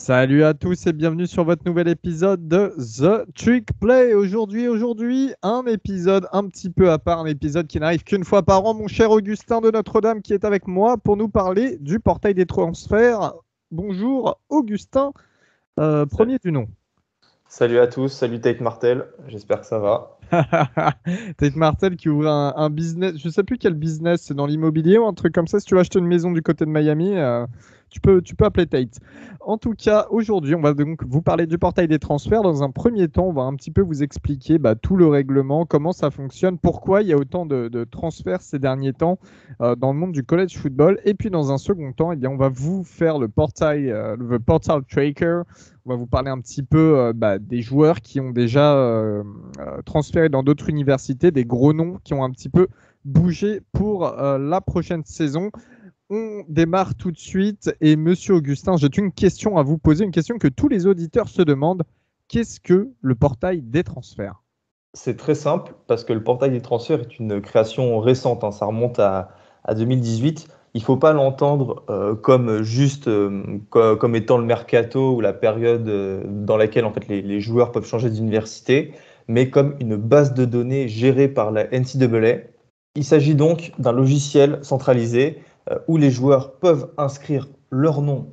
Salut à tous et bienvenue sur votre nouvel épisode de The Trick Play. Aujourd'hui, un épisode un petit peu à part, un épisode qui n'arrive qu'une fois par an. Mon cher Augustin de Notre-Dame qui est avec moi pour nous parler du portail des transferts. Bonjour Augustin, premier du nom. Salut à tous, salut Tate Martel, j'espère que ça va. Tate Martel qui ouvre un business, je sais plus quel business, c'est dans l'immobilier ou un truc comme ça. Si tu veux acheter une maison du côté de Miami, tu peux appeler Tate. En tout cas, aujourd'hui, on va donc vous parler du portail des transferts. Dans un premier temps, on va un petit peu vous expliquer tout le règlement, comment ça fonctionne, pourquoi il y a autant de transferts ces derniers temps dans le monde du college football. Et puis, dans un second temps, eh bien, on va vous faire le portail, le portal tracker. On va vous parler un petit peu des joueurs qui ont déjà transféré dans d'autres universités, des gros noms qui ont un petit peu bougé pour la prochaine saison. On démarre tout de suite et Monsieur Augustin, j'ai une question à vous poser, une question que tous les auditeurs se demandent. Qu'est-ce que le portail des transferts? C'est très simple parce que le portail des transferts est une création récente, hein, ça remonte à 2018. Il ne faut pas l'entendre comme juste comme étant le mercato ou la période dans laquelle en fait, les joueurs peuvent changer d'université, mais comme une base de données gérée par la NCAA. Il s'agit donc d'un logiciel centralisé où les joueurs peuvent inscrire leur nom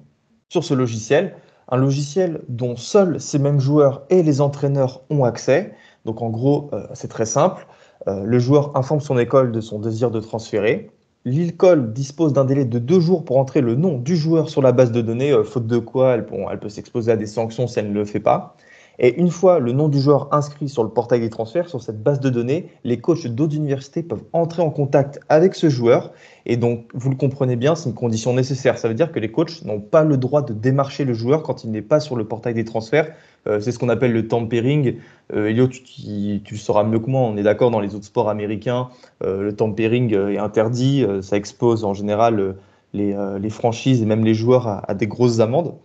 sur ce logiciel, un logiciel dont seuls ces mêmes joueurs et les entraîneurs ont accès. Donc en gros, c'est très simple. Le joueur informe son école de son désir de transférer. L'école dispose d'un délai de 2 jours pour entrer le nom du joueur sur la base de données, faute de quoi elle peut s'exposer à des sanctions si elle ne le fait pas. Et une fois le nom du joueur inscrit sur le portail des transferts, sur cette base de données, les coachs d'autres universités peuvent entrer en contact avec ce joueur. Et donc, vous le comprenez bien, c'est une condition nécessaire. Ça veut dire que les coachs n'ont pas le droit de démarcher le joueur quand il n'est pas sur le portail des transferts. C'est ce qu'on appelle le tampering. Elio, tu le sauras mieux que moi, on est d'accord, dans les autres sports américains, le tampering est interdit. Ça expose en général les franchises et même les joueurs à des grosses amendes.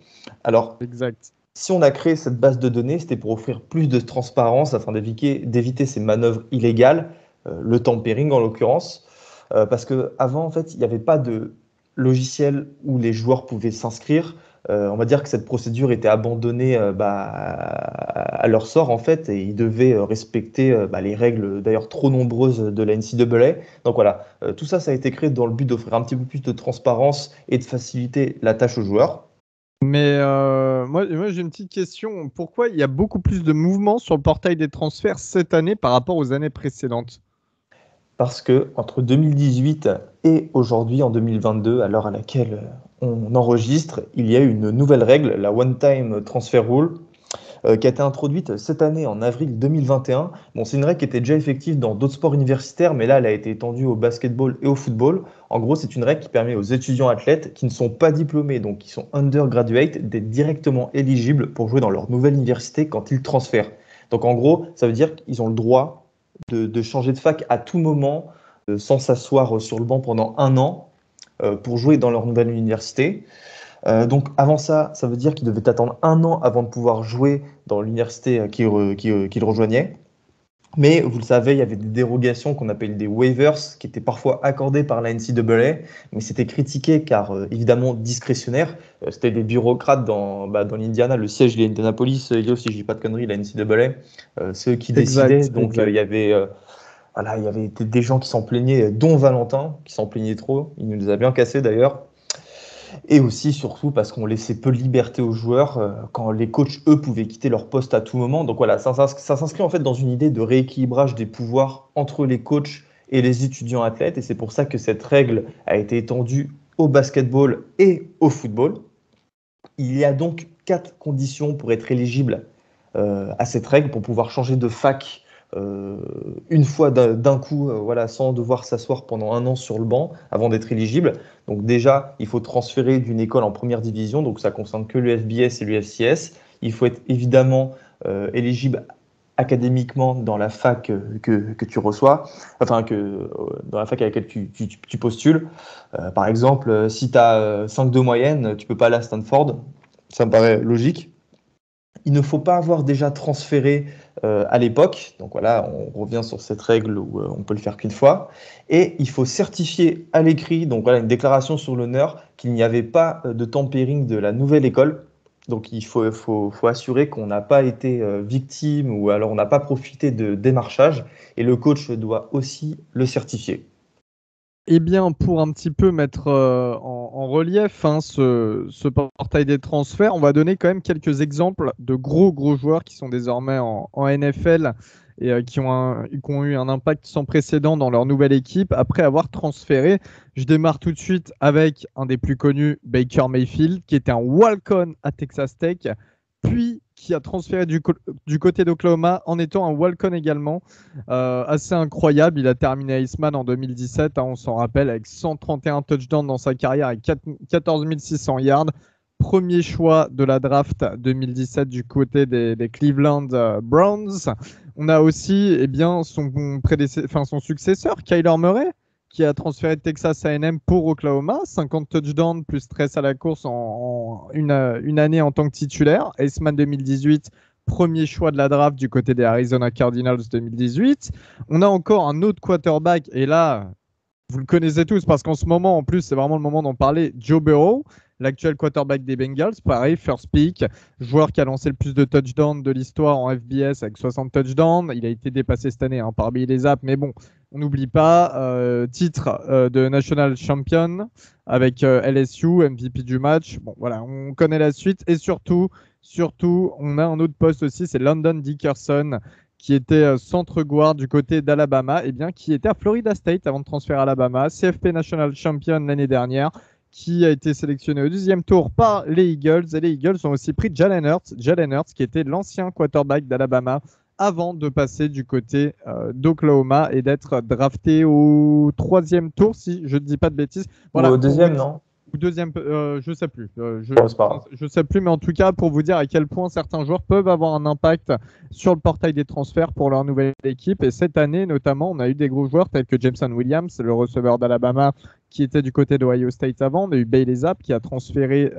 Alors, Exact. si on a créé cette base de données, c'était pour offrir plus de transparence afin d'éviter ces manœuvres illégales, le tampering en l'occurrence, parce qu'avant, en fait, il n'y avait pas de logiciel où les joueurs pouvaient s'inscrire. On va dire que cette procédure était abandonnée à leur sort, en fait, et ils devaient respecter les règles, d'ailleurs trop nombreuses, de la NCAA. Donc voilà, tout ça, ça a été créé dans le but d'offrir un petit peu plus de transparence et de faciliter la tâche aux joueurs. Mais moi j'ai une petite question. Pourquoi il y a beaucoup plus de mouvements sur le portail des transferts cette année par rapport aux années précédentes? Parce que entre 2018 et aujourd'hui, en 2022, à l'heure à laquelle on enregistre, il y a une nouvelle règle, la One Time Transfer Rule, qui a été introduite cette année en avril 2021. Bon, c'est une règle qui était déjà effective dans d'autres sports universitaires, mais là, elle a été étendue au basketball et au football. En gros, c'est une règle qui permet aux étudiants athlètes qui ne sont pas diplômés, donc qui sont undergraduate, d'être directement éligibles pour jouer dans leur nouvelle université quand ils transfèrent. Donc en gros, ça veut dire qu'ils ont le droit de changer de fac à tout moment, sans s'asseoir sur le banc pendant un an, pour jouer dans leur nouvelle université. Donc avant ça, ça veut dire qu'ils devaient attendre un an avant de pouvoir jouer dans l'université qu'ils rejoignaient. Mais vous le savez, il y avait des dérogations qu'on appelle des waivers, qui étaient parfois accordées par la NCAA, mais c'était critiqué car évidemment discrétionnaire. C'était des bureaucrates dans l'Indiana, le siège de l'Indianapolis, il y a aussi, je dis pas de conneries, la NCAA, c'est eux qui décidaient. Exact, Donc exact. voilà, il y avait des gens qui s'en plaignaient, dont Valentin, qui s'en plaignait trop. Il nous les a bien cassés d'ailleurs. Et aussi, surtout, parce qu'on laissait peu de liberté aux joueurs quand les coachs, eux, pouvaient quitter leur poste à tout moment. Donc voilà, ça s'inscrit en fait dans une idée de rééquilibrage des pouvoirs entre les coachs et les étudiants athlètes. Et c'est pour ça que cette règle a été étendue au basketball et au football. Il y a donc 4 conditions pour être éligible à cette règle, pour pouvoir changer de fac euh, une fois d'un coup, voilà, sans devoir s'asseoir pendant un an sur le banc avant d'être éligible. Donc déjà, il faut transférer d'une école en première division, donc ça concerne que le FBS et le FCS. Il faut être évidemment éligible académiquement dans la fac que tu reçois, enfin dans la fac à laquelle tu postules. Par exemple, si tu as 5 de moyenne, tu peux pas aller à Stanford. Ça me paraît logique. Il ne faut pas avoir déjà transféré à l'époque. Donc voilà, on revient sur cette règle où on peut le faire qu'une fois. Et il faut certifier à l'écrit, donc voilà, une déclaration sur l'honneur qu'il n'y avait pas de tampering de la nouvelle école. Donc il faut assurer qu'on n'a pas été victime ou alors on n'a pas profité de démarchage et le coach doit aussi le certifier. Eh bien, pour un petit peu mettre en relief ce portail des transferts, on va donner quand même quelques exemples de gros joueurs qui sont désormais en NFL et qui ont eu un impact sans précédent dans leur nouvelle équipe après avoir transféré. Je démarre tout de suite avec un des plus connus, Baker Mayfield, qui était un walk-on à Texas Tech, puis qui a transféré du côté d'Oklahoma en étant un walk-on également. Assez incroyable. Il a terminé Iceman en 2017, hein, on s'en rappelle, avec 131 touchdowns dans sa carrière et 14 600 yards. Premier choix de la draft 2017 du côté des Cleveland Browns. On a aussi son successeur, Kyler Murray, qui a transféré de Texas A&M pour Oklahoma. 50 touchdowns plus 13 à la course en une année en tant que titulaire. Iceman 2018, premier choix de la draft du côté des Arizona Cardinals 2018. On a encore un autre quarterback, et là, vous le connaissez tous parce qu'en ce moment, en plus, c'est vraiment le moment d'en parler. Joe Burrow, l'actuel quarterback des Bengals, pareil, first pick, joueur qui a lancé le plus de touchdowns de l'histoire en FBS avec 60 touchdowns. Il a été dépassé cette année par Billy les Apps, mais bon, on n'oublie pas. Titre de National Champion avec LSU, MVP du match. Bon, voilà, on connaît la suite. Et surtout, on a un autre poste aussi, c'est London Dickerson, qui était centre guard du côté d'Alabama, et bien qui était à Florida State avant de transférer à Alabama, CFP National Champion l'année dernière, qui a été sélectionné au 12e tour par les Eagles. Et les Eagles ont aussi pris Jalen Hurts, qui était l'ancien quarterback d'Alabama avant de passer du côté d'Oklahoma et d'être drafté au 3e tour, si je ne dis pas de bêtises. Voilà, ou au deuxième, non? Ou deuxième, je sais plus. Je sais plus, mais en tout cas, pour vous dire à quel point certains joueurs peuvent avoir un impact sur le portail des transferts pour leur nouvelle équipe. Et cette année, notamment, on a eu des gros joueurs tels que Jameson Williams, le receveur d'Alabama, qui était du côté d'Ohio State avant. On a eu Bailey Zapp, qui a transféré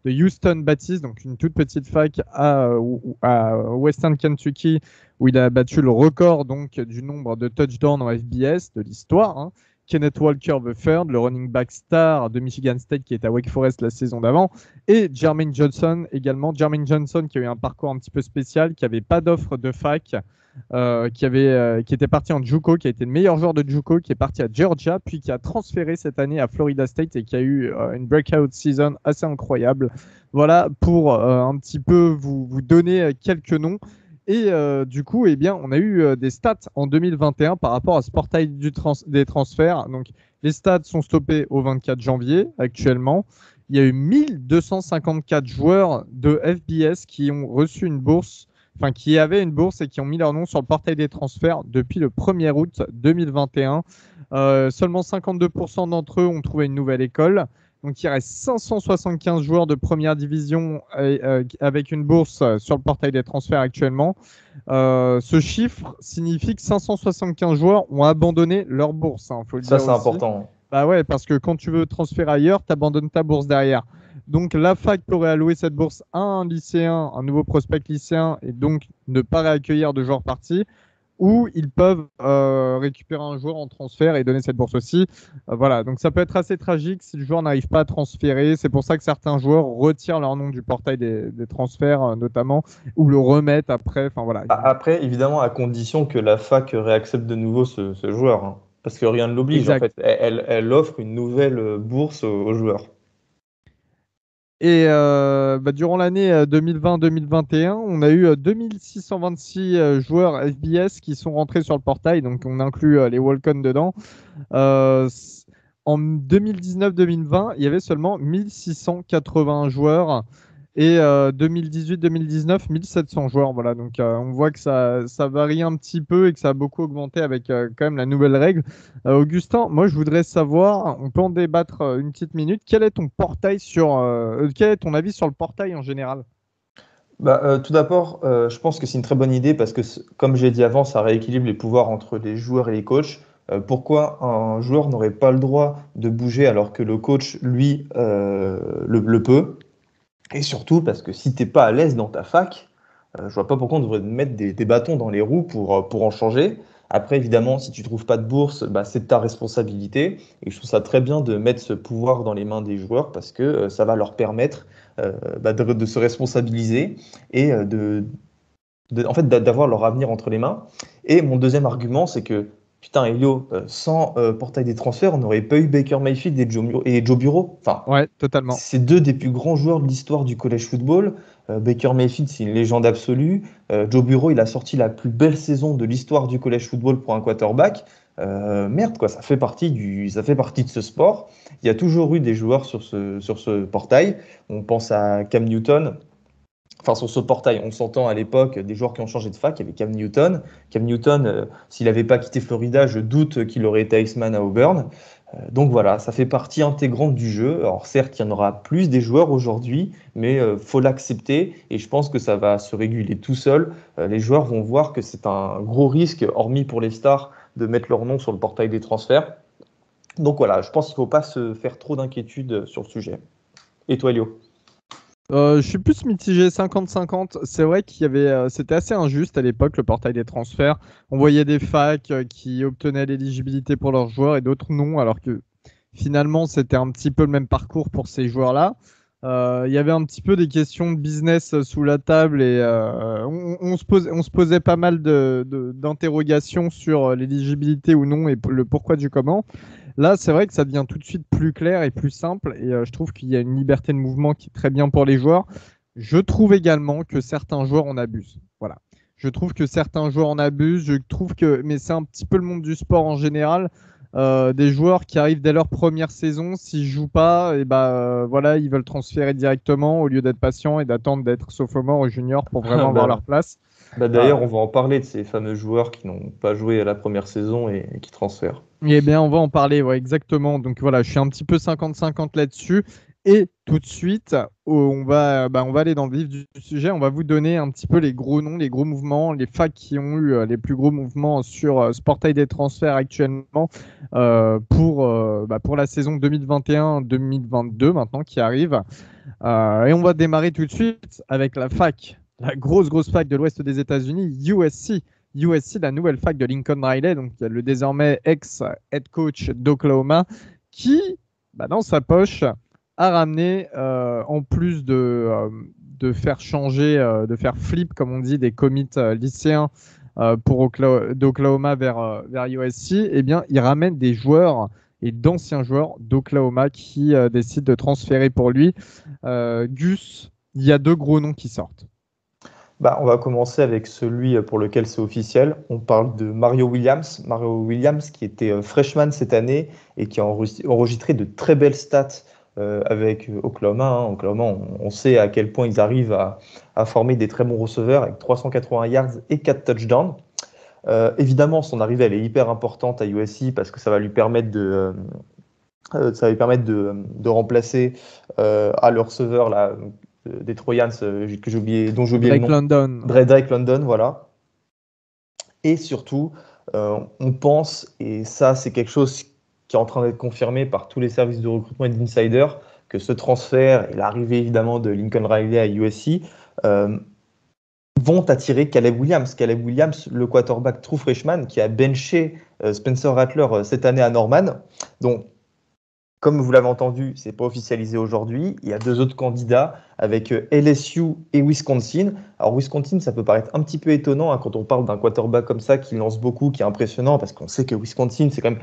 de Houston Baptist, donc une toute petite fac à Western Kentucky, où il a battu le record donc du nombre de touchdowns en FBS de l'histoire, hein. Kenneth Walker III, le running back star de Michigan State qui est à Wake Forest la saison d'avant, et Jermaine Johnson également. Jermaine Johnson qui a eu un parcours un petit peu spécial, qui n'avait pas d'offre de fac, qui était parti en JUCO, qui a été le meilleur joueur de JUCO, qui est parti à Georgia, puis qui a transféré cette année à Florida State et qui a eu une breakout season assez incroyable. Voilà pour un petit peu vous donner quelques noms. Et du coup, eh bien, on a eu des stats en 2021 par rapport à ce portail des transferts. Donc, les stats sont stoppés au 24 janvier actuellement. Il y a eu 1254 joueurs de FBS qui ont reçu une bourse, enfin qui avaient une bourse et qui ont mis leur nom sur le portail des transferts depuis le 1er août 2021. Seulement 52% d'entre eux ont trouvé une nouvelle école. Donc, il reste 575 joueurs de première division avec une bourse sur le portail des transferts actuellement. Ce chiffre signifie que 575 joueurs ont abandonné leur bourse. Faut le ça, dire c'est aussi. important. Bah ouais, parce que quand tu veux transférer ailleurs, tu abandonnes ta bourse derrière. Donc, la fac pourrait allouer cette bourse à un lycéen, un nouveau prospect lycéen, et donc ne pas réaccueillir de joueurs partis. Ou ils peuvent récupérer un joueur en transfert et donner cette bourse aussi. Voilà, donc ça peut être assez tragique si le joueur n'arrive pas à transférer. C'est pour ça que certains joueurs retirent leur nom du portail des transferts, notamment, ou le remettent après. Enfin, voilà. Après, évidemment, à condition que la fac réaccepte de nouveau ce joueur, hein. Parce que rien ne l'oblige, en fait. Elle offre une nouvelle bourse aux joueurs. Et durant l'année 2020-2021, on a eu 2626 joueurs FBS qui sont rentrés sur le portail, donc on inclut les walk-on dedans. En 2019-2020, il y avait seulement 1680 joueurs et 2018-2019, 1700 joueurs. Voilà, donc on voit que ça varie un petit peu et que ça a beaucoup augmenté avec quand même la nouvelle règle. Augustin, moi je voudrais savoir, on peut en débattre une petite minute, quel est ton quel est ton avis sur le portail en général? Tout d'abord, je pense que c'est une très bonne idée parce que, comme j'ai dit avant, ça rééquilibre les pouvoirs entre les joueurs et les coachs. Pourquoi un joueur n'aurait pas le droit de bouger alors que le coach, lui, le peut? Et surtout parce que si tu n'es pas à l'aise dans ta fac, je vois pas pourquoi on devrait mettre des bâtons dans les roues pour en changer. Après, évidemment, si tu trouves pas de bourse, bah, c'est de ta responsabilité. Et je trouve ça très bien de mettre ce pouvoir dans les mains des joueurs parce que ça va leur permettre bah, de se responsabiliser et en fait, d'avoir leur avenir entre les mains. Et mon deuxième argument, c'est que, putain, Elio, sans portail des transferts, on n'aurait pas eu Baker Mayfield et Joe Burrow. Enfin, Ouais, totalement. c'est deux des plus grands joueurs de l'histoire du college football. Baker Mayfield, c'est une légende absolue. Joe Burrow, il a sorti la plus belle saison de l'histoire du college football pour un quarterback. Merde, quoi, ça fait partie de ce sport. Il y a toujours eu des joueurs sur ce portail. On pense à Cam Newton. Enfin, sur ce portail, on s'entend à l'époque des joueurs qui ont changé de fac. Il y avait Cam Newton. Cam Newton, s'il n'avait pas quitté Florida, je doute qu'il aurait été Iceman à Auburn. Donc voilà, ça fait partie intégrante du jeu. Alors certes, il y en aura plus des joueurs aujourd'hui, mais faut l'accepter et je pense que ça va se réguler tout seul. Les joueurs vont voir que c'est un gros risque, hormis pour les stars, de mettre leur nom sur le portail des transferts. Donc voilà, je pense qu'il ne faut pas se faire trop d'inquiétudes sur le sujet. Et toi, Elio? Je suis plus mitigé 50-50. C'est vrai c'était assez injuste à l'époque, le portail des transferts. On voyait des facs qui obtenaient l'éligibilité pour leurs joueurs et d'autres non, alors que finalement, c'était un petit peu le même parcours pour ces joueurs-là. Il y avait un petit peu des questions de business sous la table et on se posait pas mal d'interrogations sur l'éligibilité ou non et le pourquoi du comment. Là, c'est vrai que ça devient tout de suite plus clair et plus simple et je trouve qu'il y a une liberté de mouvement qui est très bien pour les joueurs. Je trouve également que certains joueurs en abusent. Voilà. Je trouve que certains joueurs en abusent. Mais c'est un petit peu le monde du sport en général. Des joueurs qui arrivent dès leur première saison, s'ils jouent pas, et voilà, ils veulent transférer directement au lieu d'être patients et d'attendre d'être sophomore ou junior pour vraiment avoir leur place. D'ailleurs, on va en parler de ces fameux joueurs qui n'ont pas joué à la première saison et qui transfèrent. Eh bien, on va en parler, ouais, exactement. Donc voilà, je suis un petit peu 50-50 là-dessus. Et tout de suite, on va aller dans le vif du sujet. On va vous donner un petit peu les gros noms, les gros mouvements, les facs qui ont eu les plus gros mouvements sur ce portail des transferts actuellement pour la saison 2021-2022 maintenant qui arrive. Et on va démarrer tout de suite avec la fac, la grosse fac de l'ouest des États-Unis, USC. USC, la nouvelle fac de Lincoln Riley, donc le désormais ex-head coach d'Oklahoma, qui, dans sa poche, a ramené, en plus de faire changer, de faire flip, comme on dit, des commits lycéens d'Oklahoma vers USC, eh bien, il ramène des joueurs et d'anciens joueurs d'Oklahoma qui décident de transférer pour lui. Gus, il y a deux gros noms qui sortent. On va commencer avec celui pour lequel c'est officiel. On parle de Mario Williams. Mario Williams qui était freshman cette année et qui a enregistré de très belles stats avec Oklahoma. Oklahoma, on sait à quel point ils arrivent à former des très bons receveurs avec 380 yards et 4 touchdowns. Évidemment, son arrivée elle est hyper importante à USC parce que ça va lui permettre de remplacer à le receveur là, des Trojans dont j'ai oublié le nom. London. Drake London, voilà. Et surtout, on pense, et ça c'est quelque chose qui est en train d'être confirmé par tous les services de recrutement et d'insiders, que ce transfert et l'arrivée évidemment de Lincoln Riley à USC vont attirer Caleb Williams. Caleb Williams, le quarterback true freshman qui a benché Spencer Rattler cette année à Norman. Donc, comme vous l'avez entendu, c'est pas officialisé aujourd'hui. Il y a deux autres candidats avec LSU et Wisconsin. Alors Wisconsin, ça peut paraître un petit peu étonnant quand on parle d'un quarterback comme ça qui lance beaucoup, qui est impressionnant, parce qu'on sait que Wisconsin, c'est quand même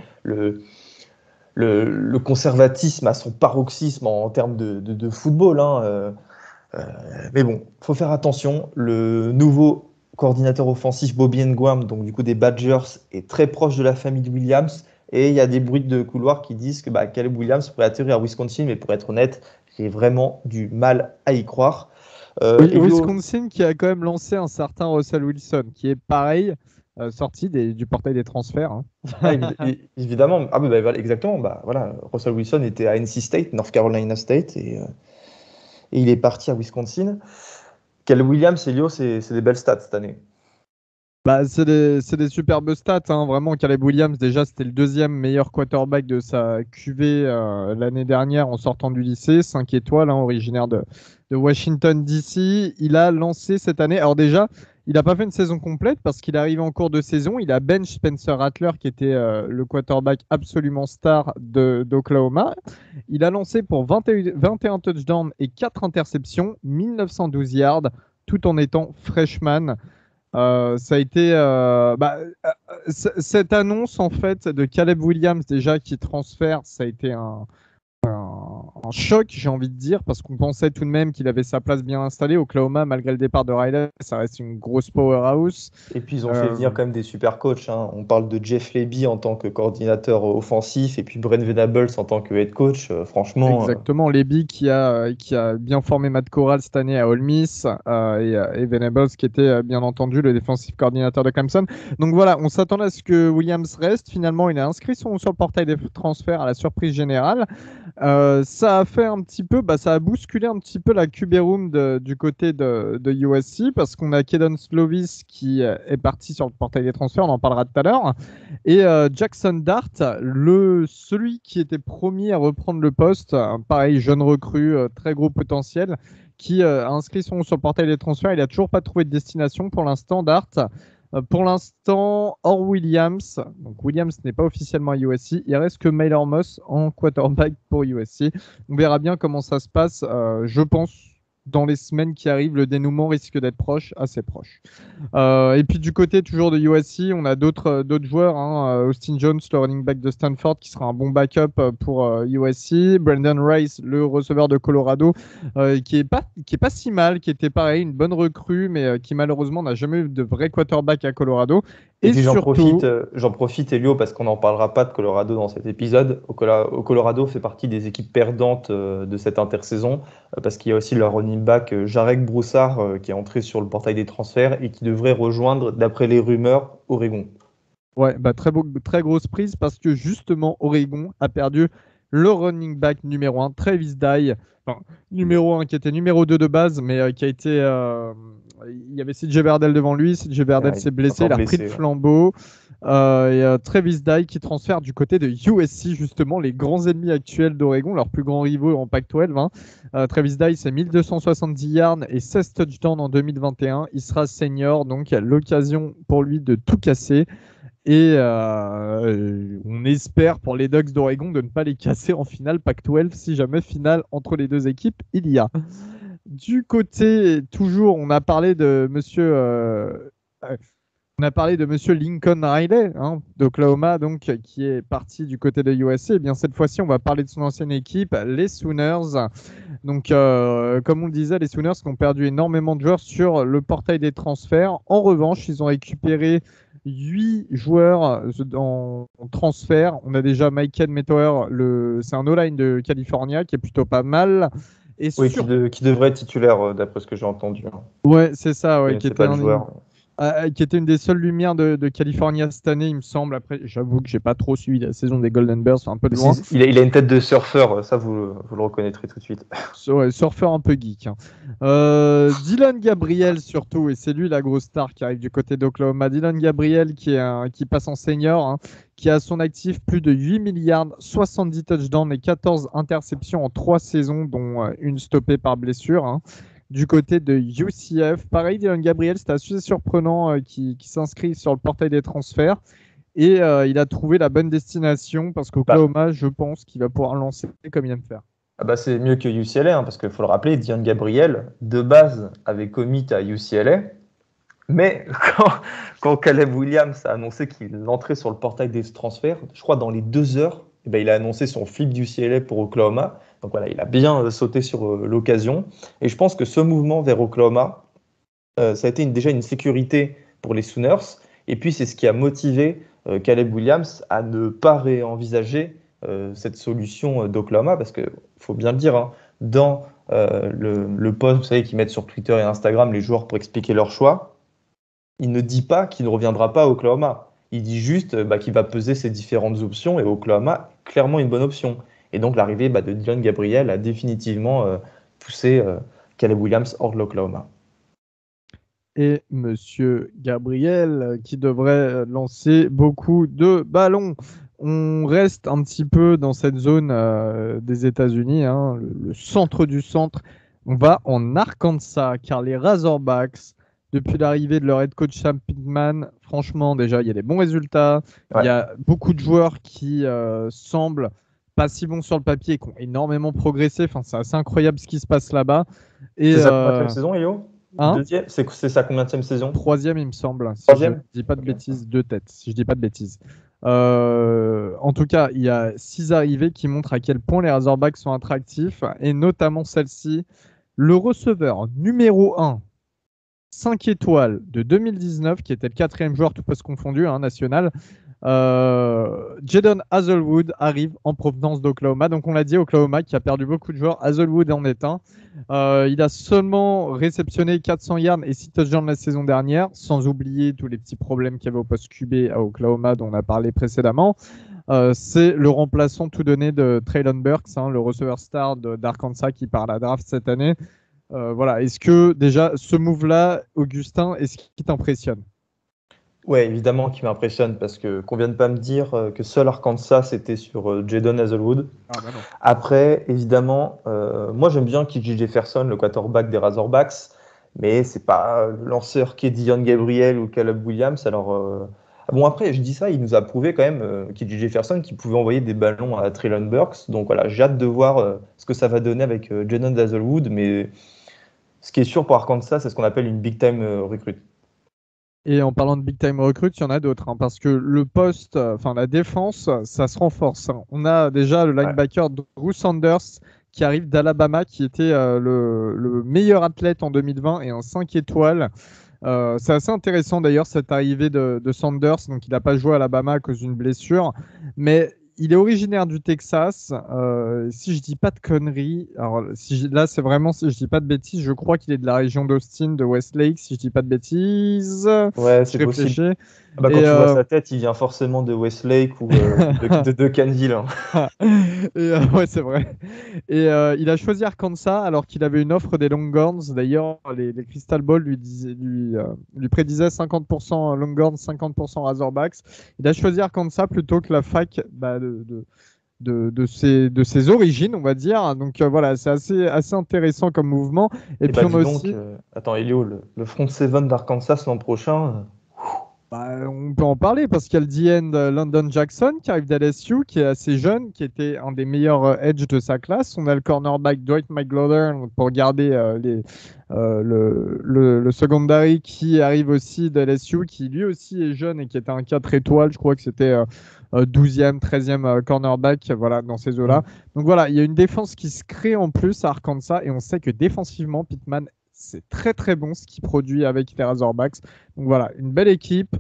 le conservatisme à son paroxysme en termes de football. Mais bon, faut faire attention. Le nouveau coordinateur offensif Bobby Nguam, donc du coup des Badgers, est très proche de la famille de Williams. Et il y a des bruits de couloir qui disent que Caleb Williams pourrait atterrir à Wisconsin, mais pour être honnête, j'ai vraiment du mal à y croire. Wisconsin qui a quand même lancé un certain Russell Wilson, qui est pareil, sorti du portail des transferts. Évidemment, exactement. Voilà, Russell Wilson était à NC State, North Carolina State, et il est parti à Wisconsin. Caleb Williams, Elio, c'est des belles stats cette année. C'est des superbes stats, vraiment. Caleb Williams, déjà, c'était le deuxième meilleur quarterback de sa QV l'année dernière en sortant du lycée, 5 étoiles, originaire de Washington DC. Il a lancé cette année. Alors déjà, Il n'a pas fait une saison complète parce qu'il est arrivé en cours de saison. Il a bench Spencer Rattler, qui était le quarterback absolument star d'Oklahoma. Il a lancé pour 21 touchdowns et 4 interceptions, 1912 yards, tout en étant freshman. Ça a été cette annonce en fait de Caleb Williams déjà qui transfère, ça a été un choc, j'ai envie de dire, parce qu'on pensait tout de même qu'il avait sa place bien installée. Oklahoma, malgré le départ de Riley, ça reste une grosse powerhouse. Et puis ils ont fait venir quand même des super coachs, hein. On parle de Jeff Lebby en tant que coordinateur offensif et puis Brent Venables en tant que head coach. Franchement. Exactement, Lebby qui a bien formé Matt Corral cette année à Ole Miss et Venables qui était bien entendu le défensif coordinateur de Clemson. Donc voilà, on s'attendait à ce que Williams reste. Finalement, il a inscrit sur le portail des transferts à la surprise générale. Ça a fait un petit peu, ça a bousculé un petit peu la QB room du côté de USC parce qu'on a Kedon Slovis qui est parti sur le portail des transferts, on en parlera tout à l'heure, et Jackson Dart, celui qui était promis à reprendre le poste, pareil, jeune recrue, très gros potentiel, qui a inscrit sur le portail des transferts. Il n'a toujours pas trouvé de destination pour l'instant, Dart. Pour l'instant, hors Williams, donc Williams n'est pas officiellement à USC, il reste que Mailer Moss en quarterback pour USC. On verra bien comment ça se passe. Je pense dans les semaines qui arrivent, le dénouement risque d'être proche, assez proche. Et puis du côté toujours de USC, on a d'autres joueurs, hein. Austin Jones, le running back de Stanford, qui sera un bon backup pour USC. Brandon Rice, le receveur de Colorado, qui est pas si mal, qui était pareil, une bonne recrue, mais qui malheureusement n'a jamais eu de vrai quarterback à Colorado. Et puis j'en profite, Elio, parce qu'on n'en parlera pas de Colorado dans cet épisode. Colorado fait partie des équipes perdantes de cette intersaison, parce qu'il y a aussi leur running back Jarek Broussard qui est entré sur le portail des transferts et qui devrait rejoindre, d'après les rumeurs, Oregon. Ouais, très grosse prise parce que justement Oregon a perdu le running back numéro 1, Travis Dye, numéro 1 qui était numéro 2 de base, mais qui a été... il y avait CJ Verdell devant lui, CJ Verdell s'est blessé, il a repris le flambeau. Travis Dye qui transfère du côté de USC, justement, les grands ennemis actuels d'Oregon, leurs plus grands rivaux en Pac-12. Hein. Travis Dye, c'est 1270 yards et 16 touchdowns en 2021. Il sera senior, donc il y a l'occasion pour lui de tout casser. Et on espère pour les Ducks d'Oregon de ne pas les casser en finale Pac-12 si jamais finale entre les deux équipes il y a. Du côté, toujours, on a parlé de monsieur Lincoln Riley, hein, d'Oklahoma, donc, qui est parti du côté de USC. Et bien cette fois-ci, on va parler de son ancienne équipe, les Sooners. Donc, comme on le disait, les Sooners qui ont perdu énormément de joueurs sur le portail des transferts. En revanche, ils ont récupéré 8 joueurs en transfert. On a déjà Michael Metower, c'est un O-line de California qui est plutôt pas mal. Et oui, qui devrait être titulaire d'après ce que j'ai entendu. Ouais, c'est ça, ouais, qui était qui était une des seules lumières de California cette année, il me semble. Après, j'avoue que j'ai pas trop suivi la saison des Golden Bears, c'est un peu de loin. Il a une tête de surfeur, ça vous le reconnaîtrez tout de suite. Ouais, surfeur un peu geek. Hein. Dylan Gabriel surtout, et c'est lui la grosse star qui arrive du côté d'Oklahoma. Dylan Gabriel qui passe en senior, hein, qui a à son actif plus de 8 milliards, 70 touchdowns et 14 interceptions en 3 saisons, dont une stoppée par blessure. Hein. Du côté de UCF, pareil, Dylan Gabriel, c'était assez surprenant qui s'inscrit sur le portail des transferts. Et il a trouvé la bonne destination parce qu'Oklahoma, je pense qu'il va pouvoir lancer comme il aime faire. C'est mieux que UCLA, hein, parce qu'il faut le rappeler, Dylan Gabriel, de base, avait commit à UCLA. Mais quand Caleb Williams a annoncé qu'il entrait sur le portail des transferts, je crois dans les 2 heures, il a annoncé son flip d'UCLA pour Oklahoma. Donc voilà, il a bien sauté sur l'occasion. Et je pense que ce mouvement vers Oklahoma, ça a été déjà une sécurité pour les Sooners. Et puis c'est ce qui a motivé Caleb Williams à ne pas réenvisager cette solution d'Oklahoma. Parce qu'il faut bien le dire, hein, dans le post, vous savez, qu'ils mettent sur Twitter et Instagram les joueurs pour expliquer leur choix, il ne dit pas qu'il ne reviendra pas à Oklahoma. Il dit juste qu'il va peser ses différentes options et Oklahoma, clairement une bonne option. Et donc l'arrivée de Dylan Gabriel a définitivement poussé Caleb Williams hors de l'Oklahoma. Et Monsieur Gabriel qui devrait lancer beaucoup de ballons. On reste un petit peu dans cette zone des États-Unis, hein, le centre du centre. On va en Arkansas car les Razorbacks depuis l'arrivée de leur head coach Sam Pittman. Franchement, déjà, il y a des bons résultats. Il y Ouais. a beaucoup de joueurs qui semblent pas si bons sur le papier et qui ont énormément progressé. Enfin, c'est assez incroyable ce qui se passe là-bas. Et C'est sa combienième saison, Elio? hein, Deuxième? C'est sa combienième saison? troisième, il me semble, si je Troisième? dis pas de Ok. bêtises, de tête, si je dis pas de bêtises. En tout cas, il y a 6 arrivées qui montrent à quel point les Razorbacks sont attractifs, et notamment celle-ci. Le receveur numéro 1, 5 étoiles de 2019, qui était le quatrième joueur tout poste confondu, hein, national, Jadon Hazelwood arrive en provenance d'Oklahoma. Donc on l'a dit, Oklahoma qui a perdu beaucoup de joueurs. Hazelwood en est un. Il a seulement réceptionné 400 yards et 6 touchdowns la saison dernière, sans oublier tous les petits problèmes qu'il y avait au poste QB à Oklahoma dont on a parlé précédemment. C'est le remplaçant tout donné de Traylon Burks, hein, le receveur star d'Arkansas qui part à la draft cette année. Voilà. Est-ce que déjà ce move-là, Augustin, est-ce qui t'impressionne? Ouais, évidemment qui m'impressionne parce que qu'on vient de pas me dire que seul Arkansas était sur Jadon Hazelwood. Ah bah non. Après, évidemment, moi j'aime bien KJ Jefferson, le quarterback des Razorbacks, mais c'est pas le lanceur qui est Dion Gabriel ou Caleb Williams. Alors bon après, je dis ça, il nous a prouvé quand même KJ Jefferson qui pouvait envoyer des ballons à Treylon Burks. Donc voilà, j'ai hâte de voir ce que ça va donner avec Jadon Hazelwood, mais ce qui est sûr pour Arkansas, c'est ce qu'on appelle une big time recrute. Et en parlant de big time recruits, il y en a d'autres, hein, parce que le poste, enfin la défense, ça se renforce, hein. On a déjà le Ouais. linebacker Drew Sanders qui arrive d'Alabama, qui était le meilleur athlète en 2020 et en 5 étoiles. C'est assez intéressant d'ailleurs cette arrivée de Sanders. Donc il n'a pas joué à Alabama à cause d'une blessure, mais il est originaire du Texas. Si je dis pas de conneries, alors là c'est vraiment si je dis pas de bêtises, je crois qu'il est de la région d'Austin, de Westlake, si je dis pas de bêtises. Ouais, Je c'est possible. réfléchis. Ah bah, quand Et, tu vois sa tête, il vient forcément de Westlake ou de Caneville, hein. ouais, c'est vrai. Et il a choisi Arkansas alors qu'il avait une offre des Longhorns. D'ailleurs, les Crystal Ball lui prédisaient 50% Longhorns, 50% Razorbacks. Il a choisi Arkansas plutôt que la fac bah, de ses origines, on va dire. Donc voilà, c'est assez intéressant comme mouvement. Et Et puis bah on a dis donc, aussi, attends Elio, le front seven d'Arkansas l'an prochain, bah, on peut en parler parce qu'il y a le DN London Jackson qui arrive d'LSU, qui est assez jeune, qui était un des meilleurs edge de sa classe. On a le cornerback Dwight McGlothern pour garder le secondary qui arrive aussi d'LSU, qui lui aussi est jeune et qui était un 4 étoiles. Je crois que c'était 12e, 13e cornerback, voilà, dans ces eaux-là. hmm. Donc voilà, il y a une défense qui se crée en plus à Arkansas et on sait que défensivement, Pittman, c'est très très bon ce qu'il produit avec les Razorbacks. Donc voilà, une belle équipe,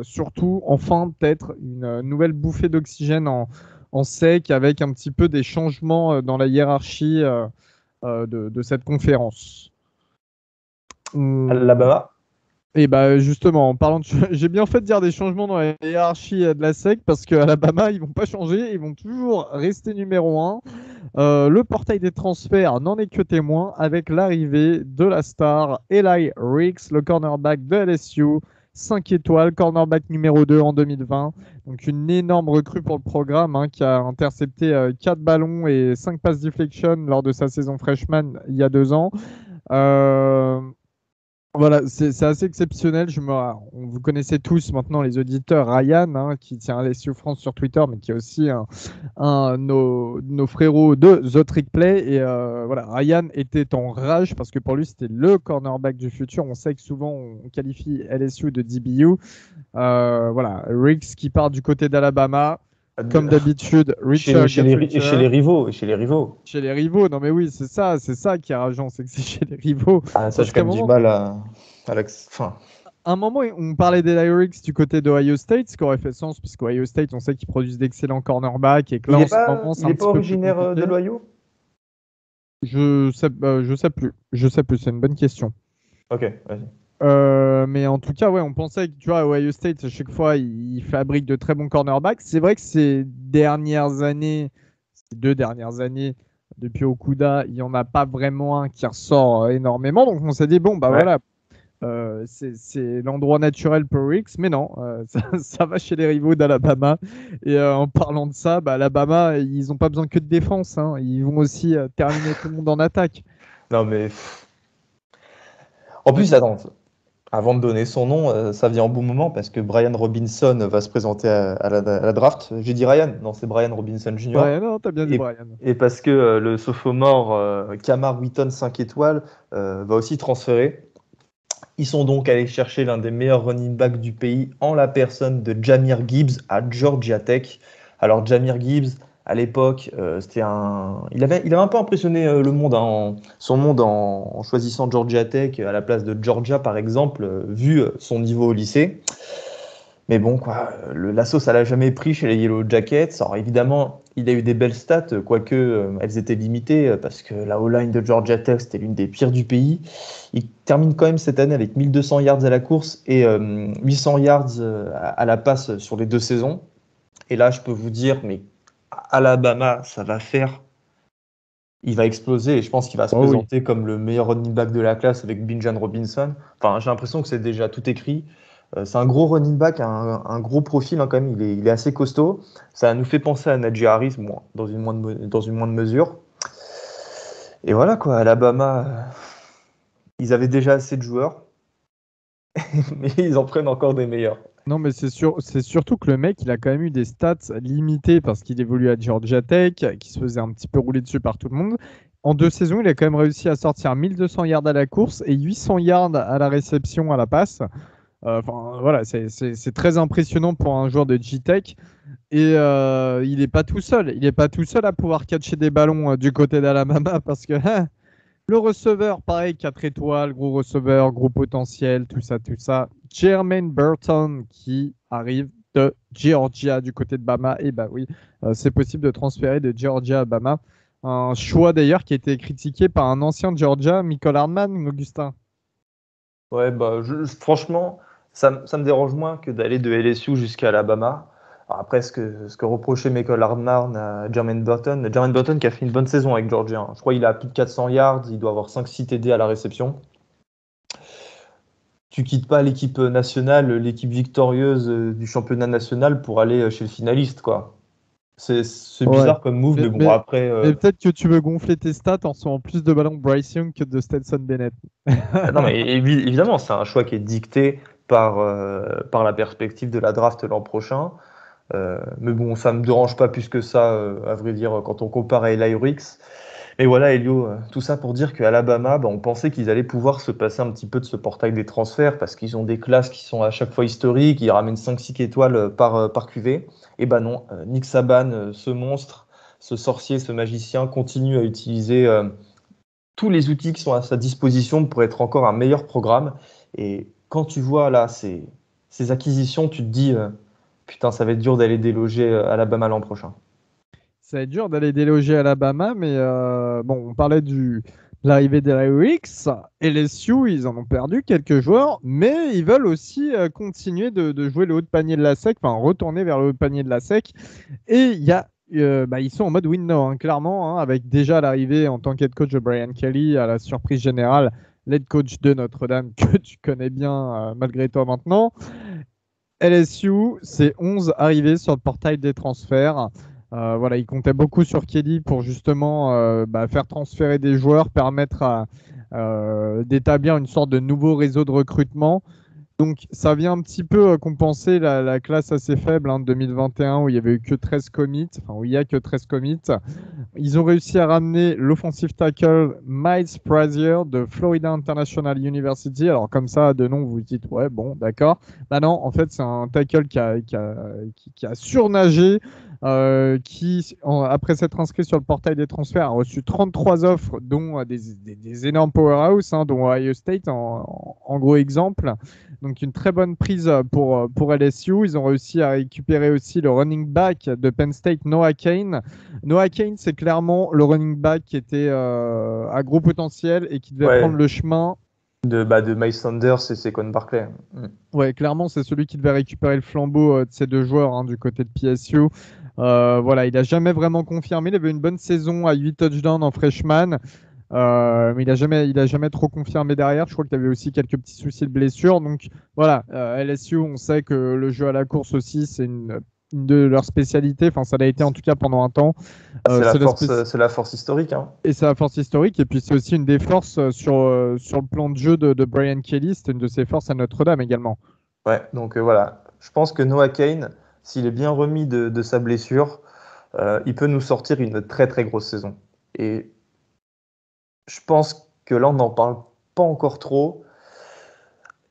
surtout enfin peut-être une nouvelle bouffée d'oxygène en sec avec un petit peu des changements dans la hiérarchie de cette conférence. Alabama. Et bah justement, en parlant de... j'ai bien fait de dire des changements dans la hiérarchie de la SEC parce qu'à Alabama, ils vont pas changer, ils vont toujours rester numéro 1. Le portail des transferts n'en est que témoin avec l'arrivée de la star Eli Ricks, le cornerback de LSU, 5 étoiles, cornerback numéro 2 en 2020. Donc une énorme recrue pour le programme, hein, qui a intercepté 4 ballons et 5 passes deflection lors de sa saison freshman il y a 2 ans. Euh, voilà, c'est assez exceptionnel. Vous connaissez tous maintenant les auditeurs Ryan, hein, qui tient LSU France sur Twitter, mais qui est aussi un de nos frérots de The Trick Play. Et voilà, Ryan était en rage parce que pour lui, c'était le cornerback du futur. On sait que souvent, on qualifie LSU de DBU. Voilà, Riggs qui part du côté d'Alabama. Comme d'habitude, Richard Chez et chez les Future. rivaux, et chez les rivaux. Chez les rivaux, non mais oui, c'est ça qui est rageant, c'est que c'est chez les rivaux. Ah, ça, Parce j'ai qu'à quand un même du moment, mal enfin, un moment, on parlait des Lyrics du côté d'Ohio State, ce qui aurait fait sens, puisque Ohio State, on sait qu'ils produisent d'excellents cornerbacks et que là, en ce moment, c'est il un est pas petit peu plus originaire de compliqué. l'Ohio? Je sais plus. Je sais plus, c'est une bonne question. Ok, vas-y. Mais en tout cas, ouais, on pensait que, tu vois, Ohio State, à chaque fois, il fabrique de très bons cornerbacks. C'est vrai que ces 2 dernières années, depuis Okuda, il n'y en a pas vraiment un qui ressort énormément. Donc, on s'est dit, bon, bah Ouais. voilà, c'est l'endroit naturel pour Ricks, mais non, ça va chez les rivaux d'Alabama. Et en parlant de ça, bah, Alabama, ils n'ont pas besoin que de défense, hein. Ils vont aussi terminer tout le monde en attaque. Non, mais. En plus, Vas-y. attends. Avant de donner son nom, ça vient en bon moment parce que Brian Robinson va se présenter à la draft. J'ai dit Ryan, non, c'est Brian Robinson Jr. Brian, non, t'as bien dit Et, Brian. et parce que le sophomore Kamar Wheaton 5 étoiles va aussi transférer. Ils sont donc allés chercher l'un des meilleurs running backs du pays en la personne de Jahmyr Gibbs à Georgia Tech. Alors Jahmyr Gibbs, à l'époque, il avait un peu impressionné le monde, son monde en choisissant Georgia Tech à la place de Georgia, par exemple, vu son niveau au lycée. Mais bon, quoi, la sauce, elle a jamais pris chez les Yellow Jackets. Alors évidemment, il a eu des belles stats, quoique elles étaient limitées, parce que la O-line de Georgia Tech, c'était l'une des pires du pays. Il termine quand même cette année avec 1200 yards à la course et 800 yards à la passe sur les 2 saisons. Et là, je peux vous dire, mais Alabama, ça va faire. Il va exploser et je pense qu'il va se Oh oui. présenter comme le meilleur running back de la classe avec Bijan Robinson. Enfin, j'ai l'impression que c'est déjà tout écrit. C'est un gros running back, un gros profil quand même. Il est assez costaud. Ça nous fait penser à Najee Harris, dans une moindre mesure. Et voilà quoi, Alabama, ils avaient déjà assez de joueurs, mais ils en prennent encore des meilleurs. Non, mais c'est surtout que le mec, il a quand même eu des stats limitées parce qu'il évolue à Georgia Tech, qui se faisait un petit peu rouler dessus par tout le monde. En 2 saisons, il a quand même réussi à sortir 1200 yards à la course et 800 yards à la réception, à la passe. Voilà, c'est très impressionnant pour un joueur de G-Tech. Et il n'est pas tout seul. Il n'est pas tout seul à pouvoir catcher des ballons du côté d'Alabama parce que le receveur, pareil, 4 étoiles, gros receveur, gros potentiel, tout ça, tout ça. Jermaine Burton qui arrive de Georgia du côté de Bama. Et bah oui, c'est possible de transférer de Georgia à Bama. Un choix d'ailleurs qui a été critiqué par un ancien de Georgia, Michael Hardman, Augustin. Ouais, bah, franchement, ça me dérange moins que d'aller de LSU jusqu'à Alabama. Alors après, ce que reprochait Michael Hardman à Jermaine Burton qui a fait une bonne saison avec Georgia, hein. Je crois qu'il a plus de 400 yards, il doit avoir 5-6 TD à la réception. Tu quittes pas l'équipe nationale, l'équipe victorieuse du championnat national pour aller chez le finaliste, quoi. C'est Ouais. bizarre comme move, Mais, mais bon, mais, après, mais peut-être que tu veux gonfler tes stats en recevant plus de ballons de Bryce Young que de Stetson Bennett. non, mais évidemment, c'est un choix qui est dicté par la perspective de la draft l'an prochain. Mais bon, ça me dérange pas plus que ça, à vrai dire, quand on compare à Eli Ricks. Mais voilà, Elio, tout ça pour dire qu'à Alabama, on pensait qu'ils allaient pouvoir se passer un petit peu de ce portail des transferts parce qu'ils ont des classes qui sont à chaque fois historiques, ils ramènent 5-6 étoiles par QV. Et ben non, Nick Saban, ce monstre, ce sorcier, ce magicien, continue à utiliser tous les outils qui sont à sa disposition pour être encore un meilleur programme. Et quand tu vois là ces acquisitions, tu te dis, putain, ça va être dur d'aller déloger Alabama l'an prochain. Ça va être dur d'aller déloger Alabama, mais bon, on parlait de l'arrivée des Ricks. LSU, ils en ont perdu quelques joueurs, mais ils veulent aussi continuer de jouer le haut de panier de la SEC, enfin retourner vers le haut de panier de la SEC. Et ils sont en mode win now, hein, clairement, hein, avec déjà l'arrivée en tant qu'head coach de Brian Kelly à la surprise générale, l'head coach de Notre-Dame que tu connais bien malgré toi maintenant. LSU, c'est 11 arrivés sur le portail des transferts. Voilà, ils comptaient beaucoup sur Kelly pour justement faire transférer des joueurs, permettre d'établir une sorte de nouveau réseau de recrutement. Donc, ça vient un petit peu compenser la classe assez faible de 2021 où il n'y avait eu que 13 commits, enfin où il n'y a que 13 commits. Ils ont réussi à ramener l'offensive tackle Miles Frazier de Florida International University. Alors, comme ça, de nom, vous vous dites, ouais, bon, d'accord. Bah non, en fait, c'est un tackle qui a surnagé, après s'être inscrit sur le portail des transferts, a reçu 33 offres, dont des énormes powerhouses, dont Ohio State en gros exemple. Donc une très bonne prise pour LSU. Ils ont réussi à récupérer aussi le running back de Penn State, Noah Kane. Noah Kane, c'est clairement le running back qui était à gros potentiel et qui devait prendre Ouais, le chemin. de Miles Sanders et Saquon Barkley. Mm. Ouais, clairement, c'est celui qui devait récupérer le flambeau de ces deux joueurs du côté de PSU. Voilà, il n'a jamais vraiment confirmé. Il avait une bonne saison à 8 touchdowns en freshman. Mais il a jamais trop confirmé derrière. Je crois qu'il y avait aussi quelques petits soucis de blessure. Donc voilà, LSU, on sait que le jeu à la course aussi, c'est une une de leurs spécialités. Enfin, ça l'a été en tout cas pendant un temps. C'est la force historique. Hein. Et c'est la force historique. Et puis, c'est aussi une des forces sur le plan de jeu de Brian Kelly. C'était une de ses forces à Notre-Dame également. Ouais, donc voilà. Je pense que Noah Cain, s'il est bien remis de sa blessure, il peut nous sortir une très très grosse saison. Et je pense que là, on n'en parle pas encore trop.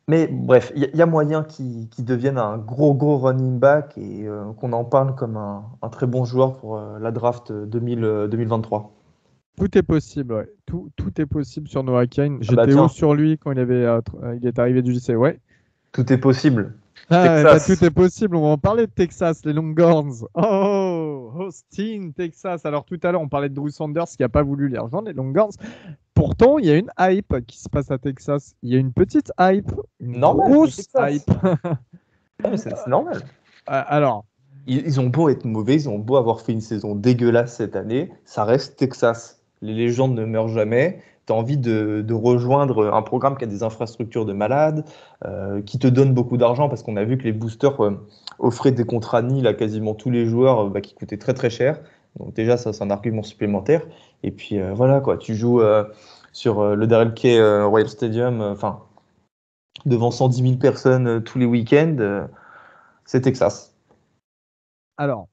Mais bref, il y a moyen qu'il devienne un gros running back et qu'on en parle comme un très bon joueur pour la draft 2023. Tout est possible, ouais. Tout est possible sur Noah Cain. Ah bah J'étais haut tiens, sur lui quand il est arrivé du lycée, ouais. tout est possible. Ah, bah, Texas. tout est possible. On va en parler de Texas, les Longhorns. Oh, Austin, Texas. Alors tout à l'heure, on parlait de Drew Sanders qui n'a pas voulu les rejoindre, les Longhorns. Pourtant, il y a une hype qui se passe à Texas. Il y a une petite hype, une Normal, grosse c'est Texas. hype. Ah, mais c'est normal. Alors, Ils ont beau être mauvais, ils ont beau avoir fait une saison dégueulasse cette année, ça reste Texas. Les légendes ne meurent jamais. Tu as envie de rejoindre un programme qui a des infrastructures de malade, qui te donne beaucoup d'argent parce qu'on a vu que les boosters offraient des contrats nil à quasiment tous les joueurs qui coûtaient très très cher. Donc déjà, ça c'est un argument supplémentaire. Et puis voilà quoi, tu joues sur le Darrell K Royal Stadium, devant 110 000 personnes tous les week-ends, c'est Texas. alors,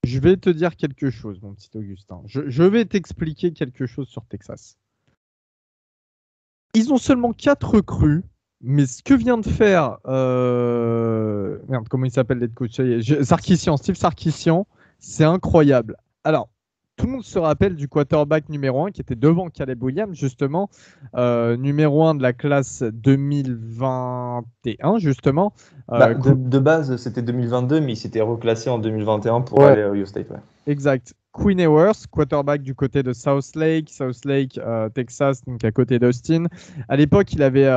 je vais te dire quelque chose, mon petit Augustin. Je vais t'expliquer quelque chose sur Texas. Ils ont seulement 4 recrues, mais ce que vient de faire... Merde, comment il s'appelle d'être coach Sarkisian, Steve Sarkisian, c'est incroyable. Alors, tout le monde se rappelle du quarterback numéro 1 qui était devant Caleb Williams, justement, numéro 1 de la classe 2021, justement. De base, c'était 2022, mais il s'était reclassé en 2021 pour aller à Ohio State. Ouais. Exact. Quinn Ewers, quarterback du côté de South Lake, Texas, donc à côté d'Austin. À l'époque, il avait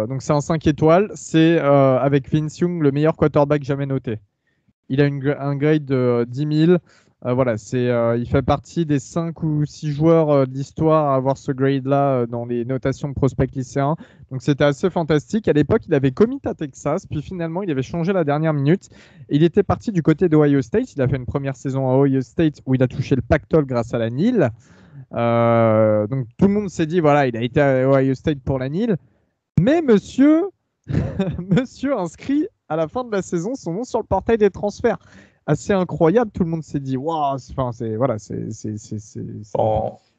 donc c'est un 5 étoiles. C'est avec Vince Young le meilleur quarterback jamais noté. Il a un grade de 10 000. Voilà, il fait partie des 5 ou 6 joueurs de l'histoire à avoir ce grade-là dans les notations de prospects lycéens. Donc c'était assez fantastique. À l'époque, il avait commit à Texas, puis finalement, il avait changé la dernière minute. Il était parti du côté d'Ohio State. Il a fait une première saison à Ohio State où il a touché le Pac-12 grâce à la NIL. Donc tout le monde s'est dit, voilà, il a été à Ohio State pour la NIL. Mais monsieur, monsieur inscrit à la fin de la saison son nom sur le portail des transferts. Assez incroyable, tout le monde s'est dit waouh, c'est voilà, c'est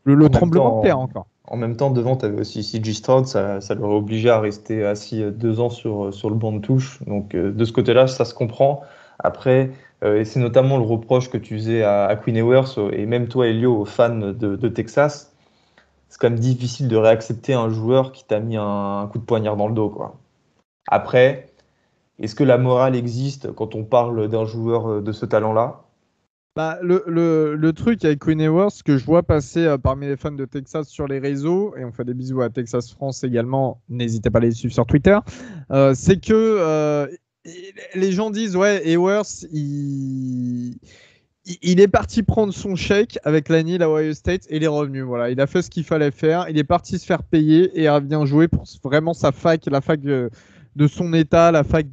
le tremblement de terre encore. En même temps, devant, tu avais aussi CJ Stroud, ça l'aurait obligé à rester assis 2 ans sur le banc de touche. Donc de ce côté-là, ça se comprend. Après, et c'est notamment le reproche que tu faisais à Quinn Ewers et même toi, Elio, aux fans de Texas. C'est quand même difficile de réaccepter un joueur qui t'a mis un coup de poignard dans le dos, quoi. Après, est-ce que la morale existe quand on parle d'un joueur de ce talent-là? Bah, le truc avec Quinn Ewers, ce que je vois passer parmi les fans de Texas sur les réseaux, et on fait des bisous à Texas France également, n'hésitez pas à les suivre sur Twitter, c'est que les gens disent ouais, Ewers, il est parti prendre son chèque avec la NIL à Ohio State et il est revenu. Voilà, il a fait ce qu'il fallait faire. Il est parti se faire payer et il revient jouer pour vraiment sa fac, la fac de son état, la fac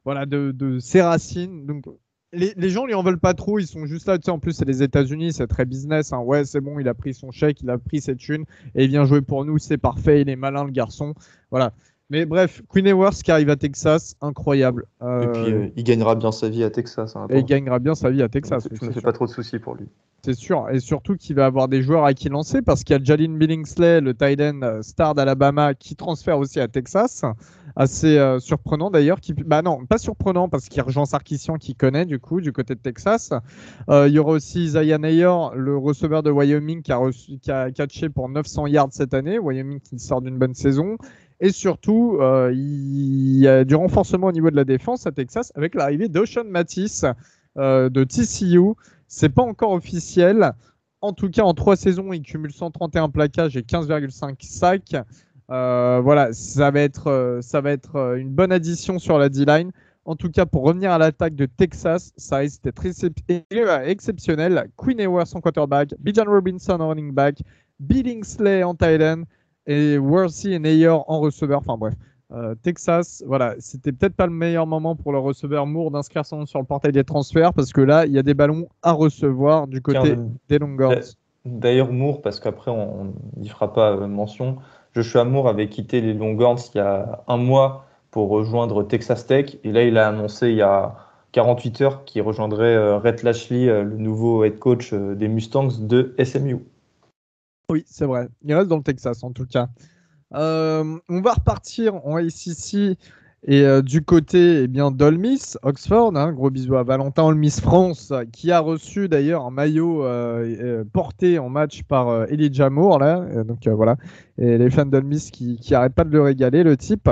voilà, de ses racines. Donc, les gens lui en veulent pas trop. Ils sont juste là. Tu sais, en plus, c'est les États-Unis, c'est très business. Hein. Ouais, c'est bon, il a pris son chèque, il a pris cette thune et il vient jouer pour nous. C'est parfait. Il est malin, le garçon. Voilà. Mais bref, Quinn Ewers qui arrive à Texas, incroyable. Et puis, il gagnera bien sa vie à Texas. Hein, et il gagnera bien sa vie à Texas. Je ne me fais pas trop de soucis pour lui. C'est sûr. Et surtout qu'il va avoir des joueurs à qui lancer parce qu'il y a Jalen Billingsley, le tight end star d'Alabama, qui transfère aussi à Texas. Assez surprenant d'ailleurs. Bah non, pas surprenant parce qu'il rejoint Sarkisian qui connaît du coup du côté de Texas. Il y aura aussi Isaiah Neyor, le receveur de Wyoming qui a catché pour 900 yards cette année. Wyoming qui sort d'une bonne saison. Et surtout, il y a du renforcement au niveau de la défense à Texas avec l'arrivée d'Ocean Mathis de TCU. C'est pas encore officiel. En tout cas, en 3 saisons, il cumule 131 plaquages et 15,5 sacs. Voilà, ça va être une bonne addition sur la D-line. En tout cas, pour revenir à l'attaque de Texas, ça risque d'être exceptionnel. Quinn Ewers en quarterback, Bijan Robinson en running back, Billingsley en tight end et Worthy et Neyor en receveur. Enfin bref, Texas, voilà, c'était peut-être pas le meilleur moment pour le receveur Moore d'inscrire son nom sur le portail des transferts parce que là, il y a des ballons à recevoir du côté Tiens, des Longhorns. d'ailleurs, Moore, parce qu'après on n'y fera pas mention, Joshua Moore avait quitté les Longhorns il y a un mois pour rejoindre Texas Tech. Et là, il a annoncé il y a 48 heures qu'il rejoindrait Rhett Lashlee, le nouveau head coach des Mustangs de SMU. Oui, c'est vrai. Il reste dans le Texas en tout cas. On va repartir en ACC et du côté d'Ole Miss, Oxford. Gros bisous à Valentin Ole Miss France qui a reçu d'ailleurs un maillot porté en match par Elijah Moore. Là. Donc voilà. Et les fans d'Ole Miss qui n'arrêtent pas de le régaler, le type.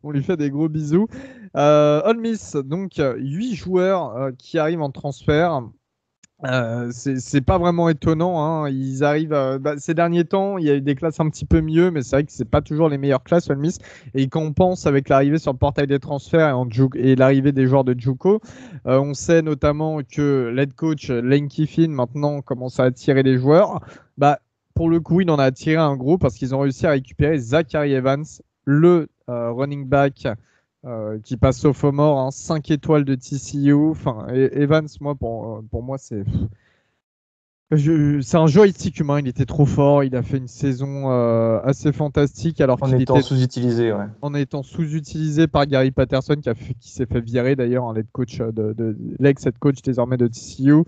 On lui fait des gros bisous. Ole Miss, donc 8 joueurs qui arrivent en transfert. C'est pas vraiment étonnant. Ils arrivent ces derniers temps, il y a eu des classes un petit peu mieux, mais c'est vrai que c'est pas toujours les meilleures classes Ole Miss. Et quand on pense avec l'arrivée sur le portail des transferts et l'arrivée des joueurs de JUCO, on sait notamment que l'head coach Lane Kiffin maintenant commence à attirer les joueurs. Pour le coup, il en a attiré un gros parce qu'ils ont réussi à récupérer Zachary Evans, le running back qui passe sophomore, 5 étoiles de TCU. Enfin, Evans, moi, pour moi, c'est un joystick humain. Il était trop fort. Il a fait une saison assez fantastique alors En qu'il étant était sous-utilisé, ouais. en étant sous-utilisé par Gary Patterson qui s'est fait virer d'ailleurs, un head coach l'ex-head coach désormais de TCU.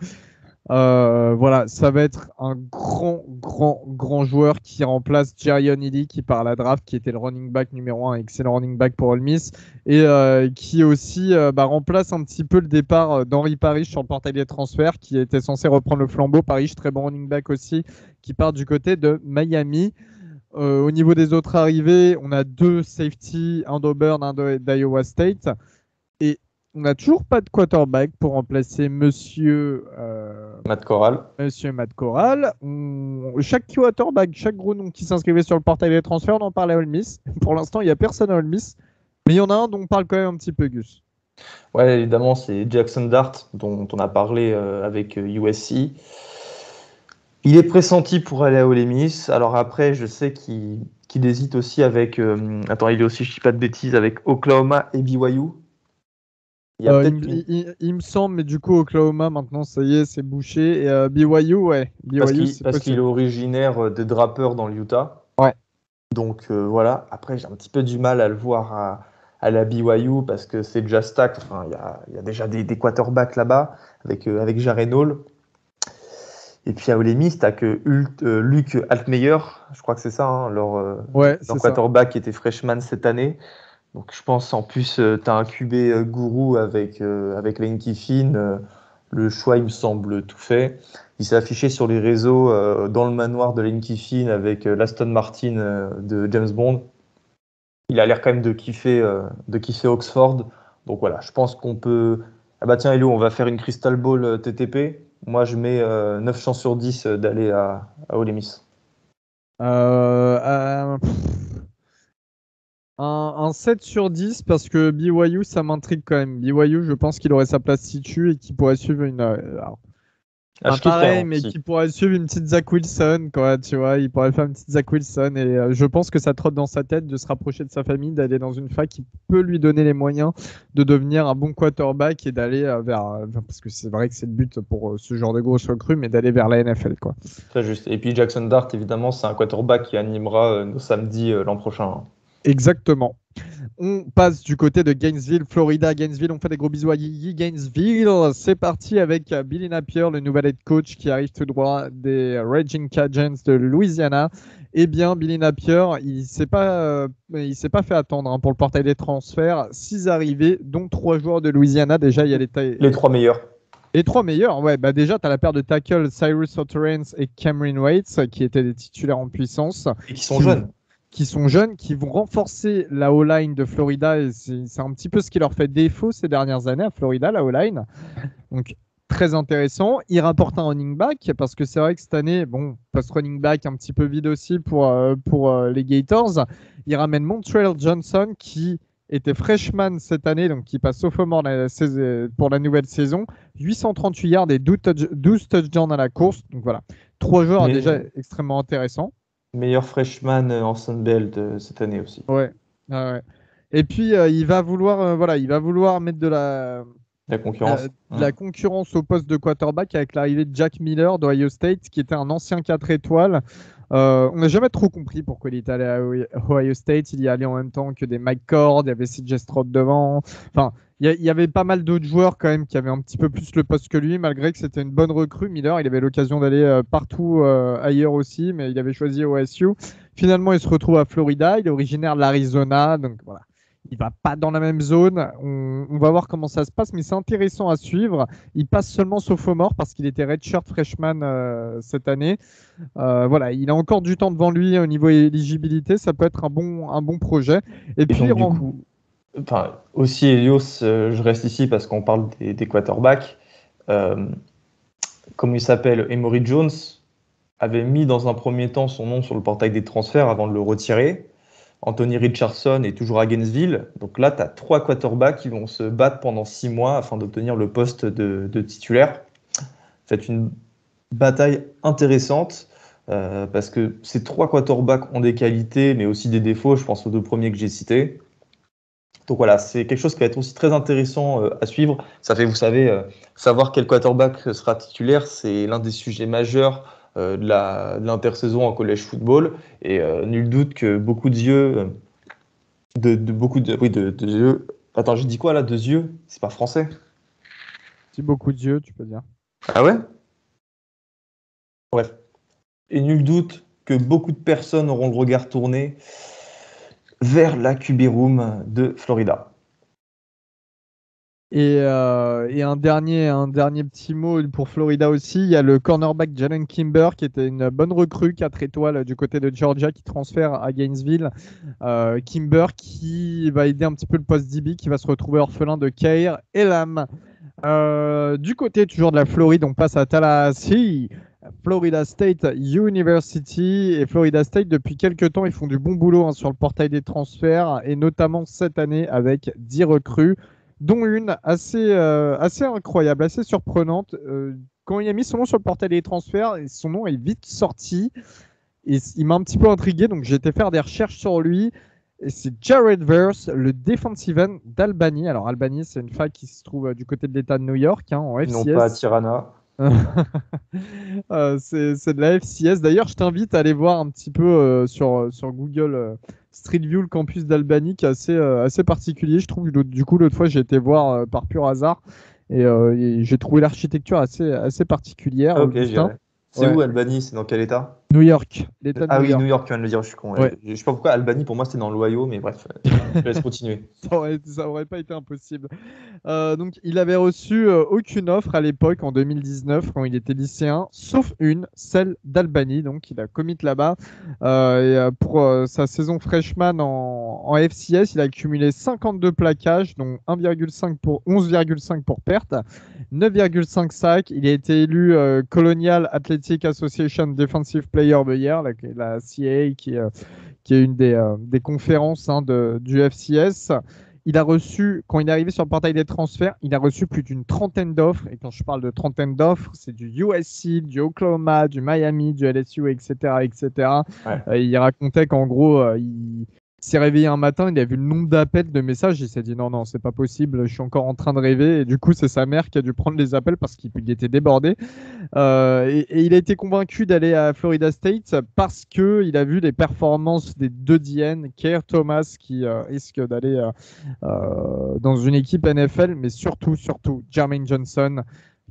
Voilà, ça va être un grand joueur qui remplace Jerion Ely qui part à la draft, qui était le running back numéro 1, excellent running back pour Ole Miss, et qui aussi remplace un petit peu le départ d'Henry Parrish sur le portail des transferts, qui était censé reprendre le flambeau. Parrish, très bon running back aussi, qui part du côté de Miami. Au niveau des autres arrivées, on a 2 safety, un d'Auburn, un d'Iowa State. Et on n'a toujours pas de quarterback pour remplacer Monsieur Matt Corral. Matt Corral. Chaque quarterback, chaque gros nom qui s'inscrivait sur le portail des transferts, on en parlait à Ole Miss. Pour l'instant, il n'y a personne à Ole Miss. Mais il y en a un dont on parle quand même un petit peu, Gus. Ouais, évidemment, c'est Jackson Dart dont on a parlé avec USC. Il est pressenti pour aller à Ole Miss. Alors après, je sais qu'il hésite aussi avec. Attends, il est aussi, je ne dis pas de bêtises, avec Oklahoma et BYU. Il me semble, mais du coup, Oklahoma, maintenant, ça y est, c'est bouché. Et BYU, ouais. Parce qu'il est originaire des Drappers dans l'Utah. Ouais. Donc voilà. Après, j'ai un petit peu du mal à le voir à la BYU parce que c'est déjà stack. Enfin, il y a déjà des quarterbacks là-bas avec Jaren Hall. Et puis à Ole Miss, tu n'as que Luke Altmaier, je crois que c'est ça, leur quarterback qui était freshman cette année. Donc je pense en plus, tu as un QB gourou avec Lane Kiffin. Le choix, il me semble tout fait. Il s'est affiché sur les réseaux dans le manoir de Lane Kiffin avec l'Aston Martin de James Bond. Il a l'air quand même de kiffer Oxford. Donc voilà, je pense qu'on peut... Ah bah tiens Hello, on va faire une Crystal Ball TTP. Moi je mets 9 chances sur 10 d'aller à Ole Miss. Un 7 sur 10 parce que BYU, ça m'intrigue quand même. BYU, je pense qu'il aurait sa place situ et qu'il pourrait suivre mais qui pourrait suivre une petite Zach Wilson, quoi, tu vois. Il pourrait faire une petite Zach Wilson et je pense que ça trotte dans sa tête de se rapprocher de sa famille, d'aller dans une fac qui peut lui donner les moyens de devenir un bon quarterback et d'aller parce que c'est vrai que c'est le but pour ce genre de grosses recrues, mais d'aller vers la NFL, quoi. Très juste. Et puis Jackson Dart, évidemment, c'est un quarterback qui animera nos samedis l'an prochain. Exactement. On passe du côté de Gainesville, Florida. Gainesville, on fait des gros bisous à Yigi Gainesville. C'est parti avec Billy Napier, le nouvel head coach qui arrive tout droit des Raging Cajuns de Louisiana. Eh bien, Billy Napier, il s'est pas fait attendre pour le portail des transferts. 6 arrivées, dont 3 joueurs de Louisiana. Déjà, il y a les 3 meilleurs. Les 3 meilleurs, ouais. Déjà, tu as la paire de tackles Cyrus O'Torrance et Cameron Waits qui étaient des titulaires en puissance. Et qui sont jeunes. Qui vont renforcer la O-line de Florida. Et c'est un petit peu ce qui leur fait défaut ces dernières années à Florida, la O-line. Donc, très intéressant. Il rapporte un running back parce que c'est vrai que cette année, post running back un petit peu vide aussi pour les Gators. Il ramène Montreal Johnson qui était freshman cette année, donc qui passe sophomore pour la nouvelle saison. 838 yards et 12 touchdowns à la course. Donc voilà, 3 joueurs déjà extrêmement intéressants. Meilleur freshman en Sun Belt cette année aussi. Ouais. Ah ouais. Et puis il va vouloir, il va vouloir mettre La concurrence. de la concurrence au poste de quarterback avec l'arrivée de Jack Miller d'Ohio State, qui était un ancien 4 étoiles. On n'a jamais trop compris pourquoi il est allé à Ohio State. Il y allait en même temps que des Mike Cord, il y avait CJ Stroud devant. Enfin, il y avait pas mal d'autres joueurs quand même qui avaient un petit peu plus le poste que lui, malgré que c'était une bonne recrue. Miller, il avait l'occasion d'aller partout ailleurs aussi, mais il avait choisi OSU. Finalement, il se retrouve à Florida. Il est originaire de l'Arizona, donc voilà. Il va pas dans la même zone. On va voir comment ça se passe, mais c'est intéressant à suivre. Il passe seulement sophomore parce qu'il était redshirt freshman cette année. Voilà, il a encore du temps devant lui au niveau éligibilité. Ça peut être un bon projet. Et Et puis, donc, du coup, enfin, aussi, Elios, je reste ici parce qu'on parle des quarterbacks. Euh, Comme il s'appelle, Emory Jones avait mis dans un premier temps son nom sur le portail des transferts avant de le retirer. Anthony Richardson est toujours à Gainesville. Donc là, tu as 3 quarterbacks qui vont se battre pendant 6 mois afin d'obtenir le poste de titulaire. C'est une bataille intéressante parce que ces 3 quarterbacks ont des qualités, mais aussi des défauts. Je pense aux 2 premiers que j'ai cités. Donc voilà, c'est quelque chose qui va être aussi très intéressant à suivre. Ça fait, vous savez, savoir quel quarterback sera titulaire, c'est l'un des sujets majeurs de l'intersaison en college football. Et nul doute que beaucoup de yeux, beaucoup de, oui, de yeux. Attends, j'ai dit quoi là, 2 yeux? C'est pas français. si beaucoup de yeux, tu peux dire. Ah ouais? Bref. Et nul doute que beaucoup de personnes auront le regard tourné vers la QB Room de Florida. Et un dernier petit mot pour Florida aussi. Il y a le cornerback Jalen Kimber qui était une bonne recrue, 4 étoiles du côté de Georgia qui transfère à Gainesville. Kimber qui va aider un petit peu le poste DB qui va se retrouver orphelin de Kair Elam. Du côté toujours de la Floride, on passe à Tallahassee. Florida State University et Florida State, depuis quelques temps, ils font du bon boulot sur le portail des transferts et notamment cette année avec 10 recrues, dont une assez incroyable, assez surprenante. Quand il a mis son nom sur le portail des transferts, son nom est vite sorti et il m'a un petit peu intrigué, donc j'ai été faire des recherches sur lui. Et c'est Jared Verse, le defensive end d'Albany. Alors, Albany, c'est une fac qui se trouve du côté de l'État de New York, en Non pas à FCS. Tirana. C'est de la FCS. D'ailleurs, je t'invite à aller voir un petit peu sur Google Street View le campus d'Albany, qui est assez particulier. Je trouve, du coup, l'autre fois, j'ai été voir par pur hasard et j'ai trouvé l'architecture assez particulière, Ah, ok, Augustin. j'irai. C'est Ouais. où Albany? C'est dans quel état? New York, l'État de Ah New oui, York. New York, tu viens de le dire, je suis con. Ouais. Je sais pas pourquoi Albany, pour moi, c'était dans l'Ohio, mais bref, je te laisse continuer. Ça aurait pas été impossible. Donc, il avait reçu aucune offre à l'époque, en 2019, quand il était lycéen, sauf une, celle d'Albany. Donc, il a commit là-bas. Pour sa saison freshman en FCS, il a accumulé 52 plaquages, dont 11,5 pour perte, 9,5 sacs. Il a été élu Colonial Athletic Association Defensive Player of the Year, la CAA, qui est une des conférences du FCS. Il a reçu, quand il est arrivé sur le portail des transferts, il a reçu plus d'une trentaine d'offres. Et quand je parle de trentaine d'offres, c'est du USC, du Oklahoma, du Miami, du LSU, etc. etc. Ouais. Il racontait qu'en gros, il s'est réveillé un matin, il a vu le nombre d'appels, de messages, il s'est dit non, non, c'est pas possible, je suis encore en train de rêver. Et du coup, c'est sa mère qui a dû prendre les appels parce qu'il était débordé. Et il a été convaincu d'aller à Florida State parce qu'il a vu les performances des deux DN, Keir Thomas qui risque d'aller dans une équipe NFL, mais surtout Jermaine Johnson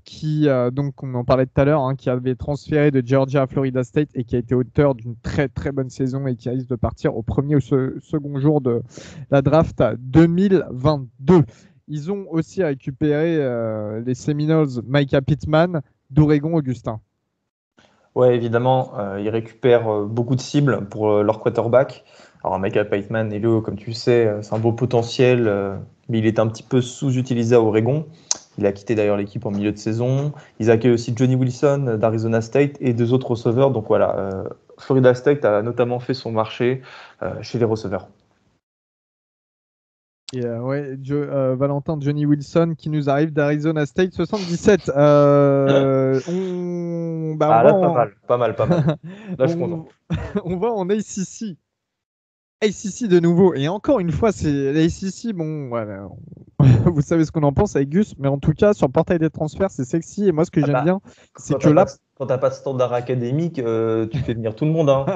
qui, donc on en parlait tout à l'heure, qui avait transféré de Georgia à Florida State et qui a été auteur d'une très très bonne saison et qui risque de partir au premier ou second jour de la draft 2022. Ils ont aussi récupéré les Seminoles Micah Pittman d'Oregon, Augustin. Ouais, évidemment, ils récupèrent beaucoup de cibles pour leur quarterback. Alors, Michael Pittman, Elio, comme tu sais, c'est un beau potentiel, mais il est un petit peu sous-utilisé à Oregon. Il a quitté d'ailleurs l'équipe en milieu de saison. Ils accueillent aussi Johnny Wilson d'Arizona State et 2 autres receveurs. Donc voilà, Florida State a notamment fait son marché chez les receveurs. Et Valentin Johnny Wilson qui nous arrive d'Arizona State 77. On Ah va là, pas en, mal, pas mal, pas mal. Là, je suis content. on, on va en ACC. ACC de nouveau, et encore une fois, c'est l'ACC, bon, voilà, vous savez ce qu'on en pense avec Gus, mais en tout cas, sur le portail des transferts, c'est sexy, et moi, ce que Ah j'aime bah, bien, c'est que là, quand t'as pas de standard académique, tu fais venir tout le monde, hein.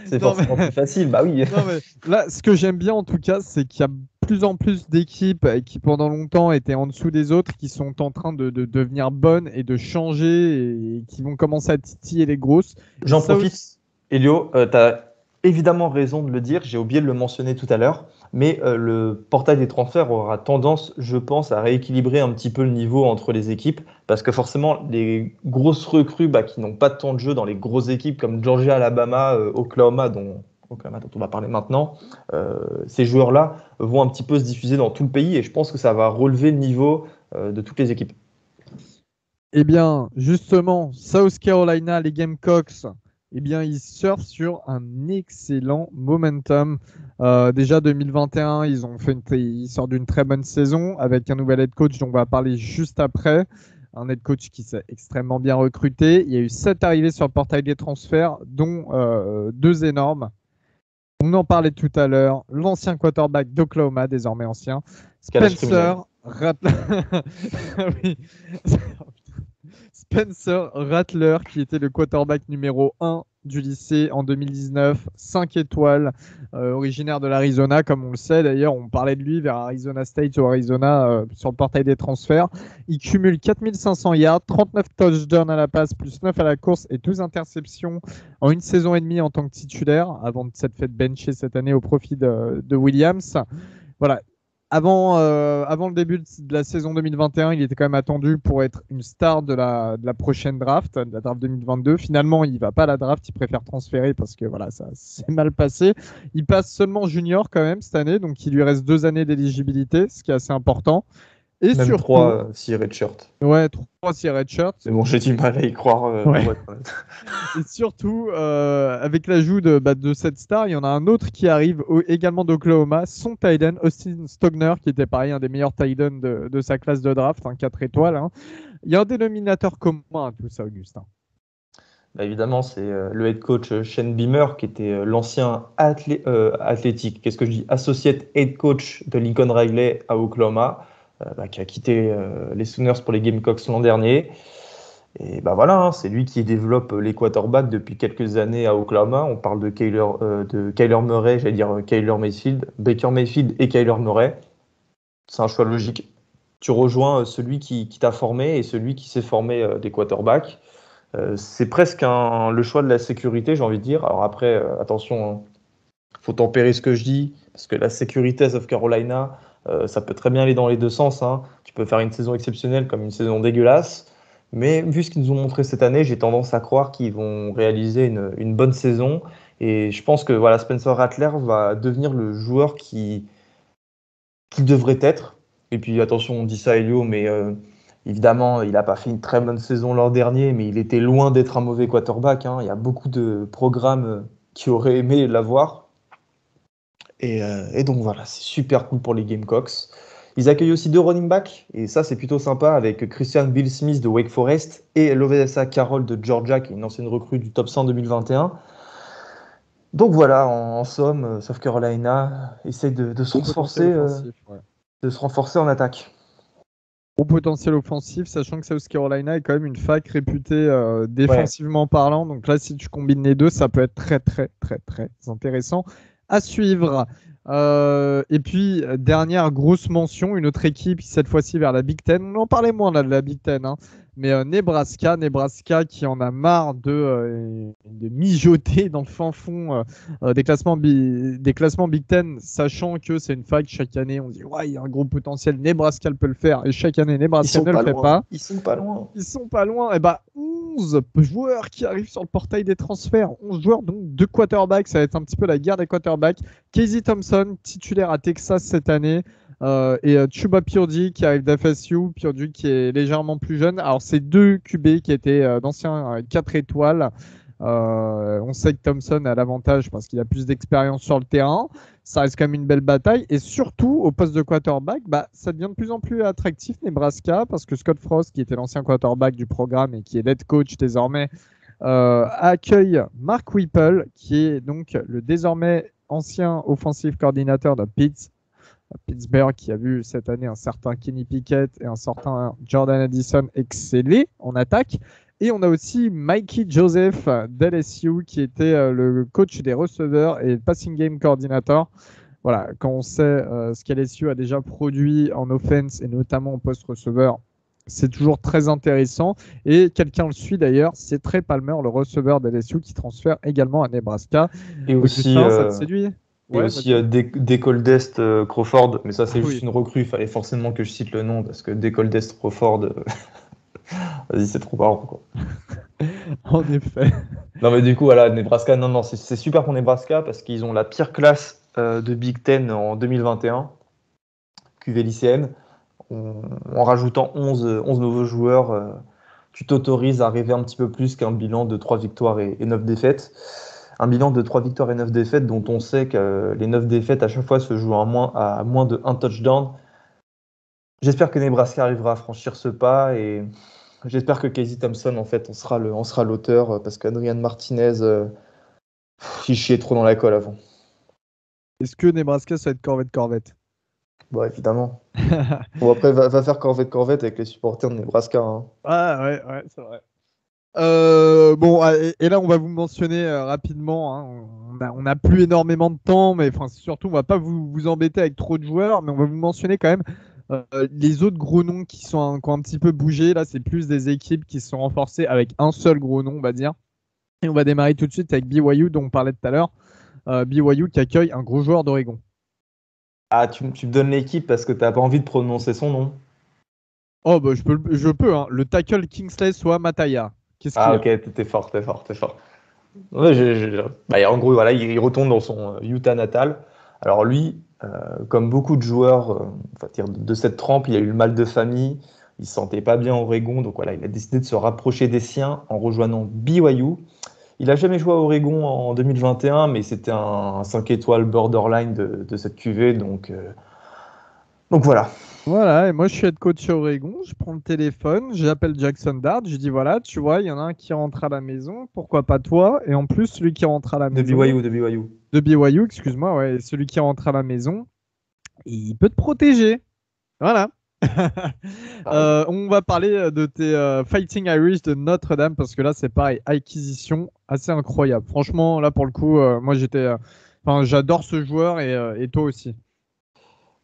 C'est non, forcément mais plus facile, bah oui. non, mais là, ce que j'aime bien en tout cas, c'est qu'il y a plus en plus d'équipes qui pendant longtemps étaient en dessous des autres, qui sont en train de devenir bonnes et de changer et qui vont commencer à titiller les grosses. Et J'en ça aussi, profite, Elio, tu as évidemment raison de le dire, j'ai oublié de le mentionner tout à l'heure, mais le portail des transferts aura tendance, je pense, à rééquilibrer un petit peu le niveau entre les équipes, parce que forcément, les grosses recrues qui n'ont pas de temps de jeu dans les grosses équipes comme Georgia, Alabama, Oklahoma dont on va parler maintenant, ces joueurs-là vont un petit peu se diffuser dans tout le pays et je pense que ça va relever le niveau de toutes les équipes. eh bien, justement, South Carolina, les Gamecocks, eh bien, ils surfent sur un excellent momentum. Déjà 2021, ils sortent d'une très bonne saison avec un nouvel head coach dont on va parler juste après. Un head coach qui s'est extrêmement bien recruté. Il y a eu 7 arrivées sur le portail des transferts, dont 2 énormes. On en parlait tout à l'heure. L'ancien quarterback d'Oklahoma, désormais ancien, Calage criminel. Spencer Rattler. Oui. Spencer Rattler, qui était le quarterback numéro 1 du lycée en 2019, 5 étoiles, originaire de l'Arizona, comme on le sait. D'ailleurs, on parlait de lui vers Arizona State ou Arizona sur le portail des transferts. Il cumule 4500 yards, 39 touchdowns à la passe, plus 9 à la course et 12 interceptions en une saison et demie en tant que titulaire, avant de s'être fait bencher cette année au profit de Williams. Voilà, avant le début de la saison 2021, il était quand même attendu pour être une star de la prochaine draft, de la draft 2022. Finalement, il ne va pas à la draft, il préfère transférer parce que voilà, ça s'est mal passé. Il passe seulement junior quand même cette année, donc il lui reste 2 années d'éligibilité, ce qui est assez important. Et Même surtout, 3 si redshirt. ouais, 3 si redshirt. Mais bon, j'ai du mal à y croire. Ouais. Pour être honnête. Et surtout, avec l'ajout de cette star, il y en a un autre qui arrive également d'Oklahoma, son tight end, Austin Stogner, qui était pareil, un des meilleurs tight ends de sa classe de draft, 4 étoiles. Hein. Il y a un dénominateur commun à tout ça, Augustin. Bah, évidemment, c'est le head coach Shane Beamer, qui était l'ancien athlétique, qu'est-ce que je dis, associate head coach de Lincoln Riley à Oklahoma, qui a quitté les Sooners pour les Gamecocks l'an dernier. Et bah voilà, hein, c'est lui qui développe les quarterbacks depuis quelques années à Oklahoma. On parle de Kyler Murray, j'allais dire Kyler Mayfield, Baker Mayfield et Kyler Murray. C'est un choix logique. Tu rejoins celui qui t'a formé et celui qui s'est formé des quarterbacks. C'est presque le choix de la sécurité, j'ai envie de dire. Alors après, attention, faut tempérer ce que je dis, parce que la sécurité à South Carolina, ça peut très bien aller dans les deux sens. Hein. Tu peux faire une saison exceptionnelle comme une saison dégueulasse. Mais vu ce qu'ils nous ont montré cette année, j'ai tendance à croire qu'ils vont réaliser une bonne saison. Et je pense que voilà, Spencer Rattler va devenir le joueur qu'il devrait être. Et puis attention, on dit ça Elio, mais évidemment, il n'a pas fait une très bonne saison l'an dernier, mais il était loin d'être un mauvais quarterback. Hein. Il y a beaucoup de programmes qui auraient aimé l'avoir. Et donc voilà, c'est super cool pour les Gamecocks. Ils accueillent aussi 2 running backs, et ça c'est plutôt sympa, avec Christian Bill Smith de Wake Forest et Lovesa Carroll de Georgia, qui est une ancienne recrue du top 100 2021. Donc voilà, en somme, South Carolina essaye de se renforcer, Ouais. de se renforcer en attaque. Au potentiel offensif, sachant que South Carolina est quand même une fac réputée Ouais. défensivement parlant. Donc là, si tu combines les deux, ça peut être très, très, très, très intéressant à suivre. Et puis, dernière grosse mention, une autre équipe, cette fois-ci vers la Big Ten. On en parlait moins là, de la Big Ten, hein. Mais Nebraska qui en a marre de mijoter dans le fin fond des classements Big Ten, sachant que c'est une fac chaque année. On dit, ouais, il y a un gros potentiel, Nebraska le peut le faire. Et chaque année, Nebraska ne le fait pas. Ils sont pas loin. Ils sont pas loin. Et bah, 11 joueurs qui arrivent sur le portail des transferts. 11 joueurs, donc 2 quarterbacks. Ça va être un petit peu la guerre des quarterbacks. Casey Thompson, titulaire à Texas cette année. Et Chuba Purdy qui arrive d'FSU. Purdy qui est légèrement plus jeune. Alors, c'est 2 QB qui étaient d'anciens 4 étoiles. On sait que Thompson a l'avantage parce qu'il a plus d'expérience sur le terrain. Ça reste quand même une belle bataille. Et surtout, au poste de quarterback, ça devient de plus en plus attractif, Nebraska, parce que Scott Frost, qui était l'ancien quarterback du programme et qui est l'head coach désormais, accueille Mark Whipple, qui est donc le désormais ancien offensive coordinateur de Pittsburgh, qui a vu cette année un certain Kenny Pickett et un certain Jordan Addison exceller en attaque. Et on a aussi Mikey Joseph d'LSU, qui était le coach des receveurs et passing game coordinator. Voilà, quand on sait ce qu'LSU a déjà produit en offense et notamment en post-receveur, c'est toujours très intéressant. Et quelqu'un le suit d'ailleurs, c'est Trey Palmer, le receveur d'LSU, qui transfère également à Nebraska. Et aussi, Augustin, ça te séduit? Ouais, Decoldest Crawford, mais ça c'est juste oui. une recrue, il fallait forcément que je cite le nom parce que Decoldest Crawford, vas-y, c'est trop marrant quoi. En effet. Non mais du coup voilà, Nebraska, non, c'est super pour Nebraska parce qu'ils ont la pire classe de Big Ten en 2021, QV lycéenne. En rajoutant 11 nouveaux joueurs, tu t'autorises à rêver un petit peu plus qu'un bilan de 3 victoires et 9 défaites. Un bilan de 3 victoires et 9 défaites dont on sait que les 9 défaites à chaque fois se jouent à moins de 1 touchdown. J'espère que Nebraska arrivera à franchir ce pas et j'espère que Casey Thompson en fait on sera l'auteur parce qu'Adrian Martinez il chiait trop dans la colle avant. Est-ce que Nebraska, ça va être Corvette? Bon, évidemment. Bon, après, va faire Corvette avec les supporters de Nebraska. Hein. Ah ouais, c'est vrai. Bon, et là, on va vous mentionner rapidement. Hein, on n'a plus énormément de temps, mais surtout, on va pas vous embêter avec trop de joueurs, mais on va vous mentionner quand même les autres gros noms qui ont un petit peu bougé. Là, c'est plus des équipes qui se sont renforcées avec un seul gros nom, on va dire. Et on va démarrer tout de suite avec BYU, dont on parlait tout à l'heure. BYU qui accueille un gros joueur d'Oregon. Ah, tu me donnes l'équipe parce que tu n'as pas envie de prononcer son nom. Oh, bah, je peux. Hein. Le tackle Kingsley soit Mataya. Qu'est-ce qu'il Ah, y a? ok, t'es fort. Ouais, bah, en gros, voilà, il retourne dans son Utah natal. Alors lui, comme beaucoup de joueurs de cette trempe, il a eu le mal de famille. Il se sentait pas bien à Oregon, donc voilà, il a décidé de se rapprocher des siens en rejoignant BYU. Il n'a jamais joué à Oregon en 2021, mais c'était un 5 étoiles borderline de cette QV, donc voilà. Voilà, et moi je suis head coach à Oregon, je prends le téléphone, j'appelle Jackson Dart, je dis voilà, tu vois, il y en a un qui rentre à la maison, pourquoi pas toi? Et en plus, celui qui rentre à la maison. De BYU. De BYU, excuse-moi, ouais, celui qui rentre à la maison, il peut te protéger. Voilà. On va parler de tes Fighting Irish de Notre-Dame, parce que là, c'est pareil, acquisition assez incroyable. Franchement, là, pour le coup, moi j'adore ce joueur et toi aussi.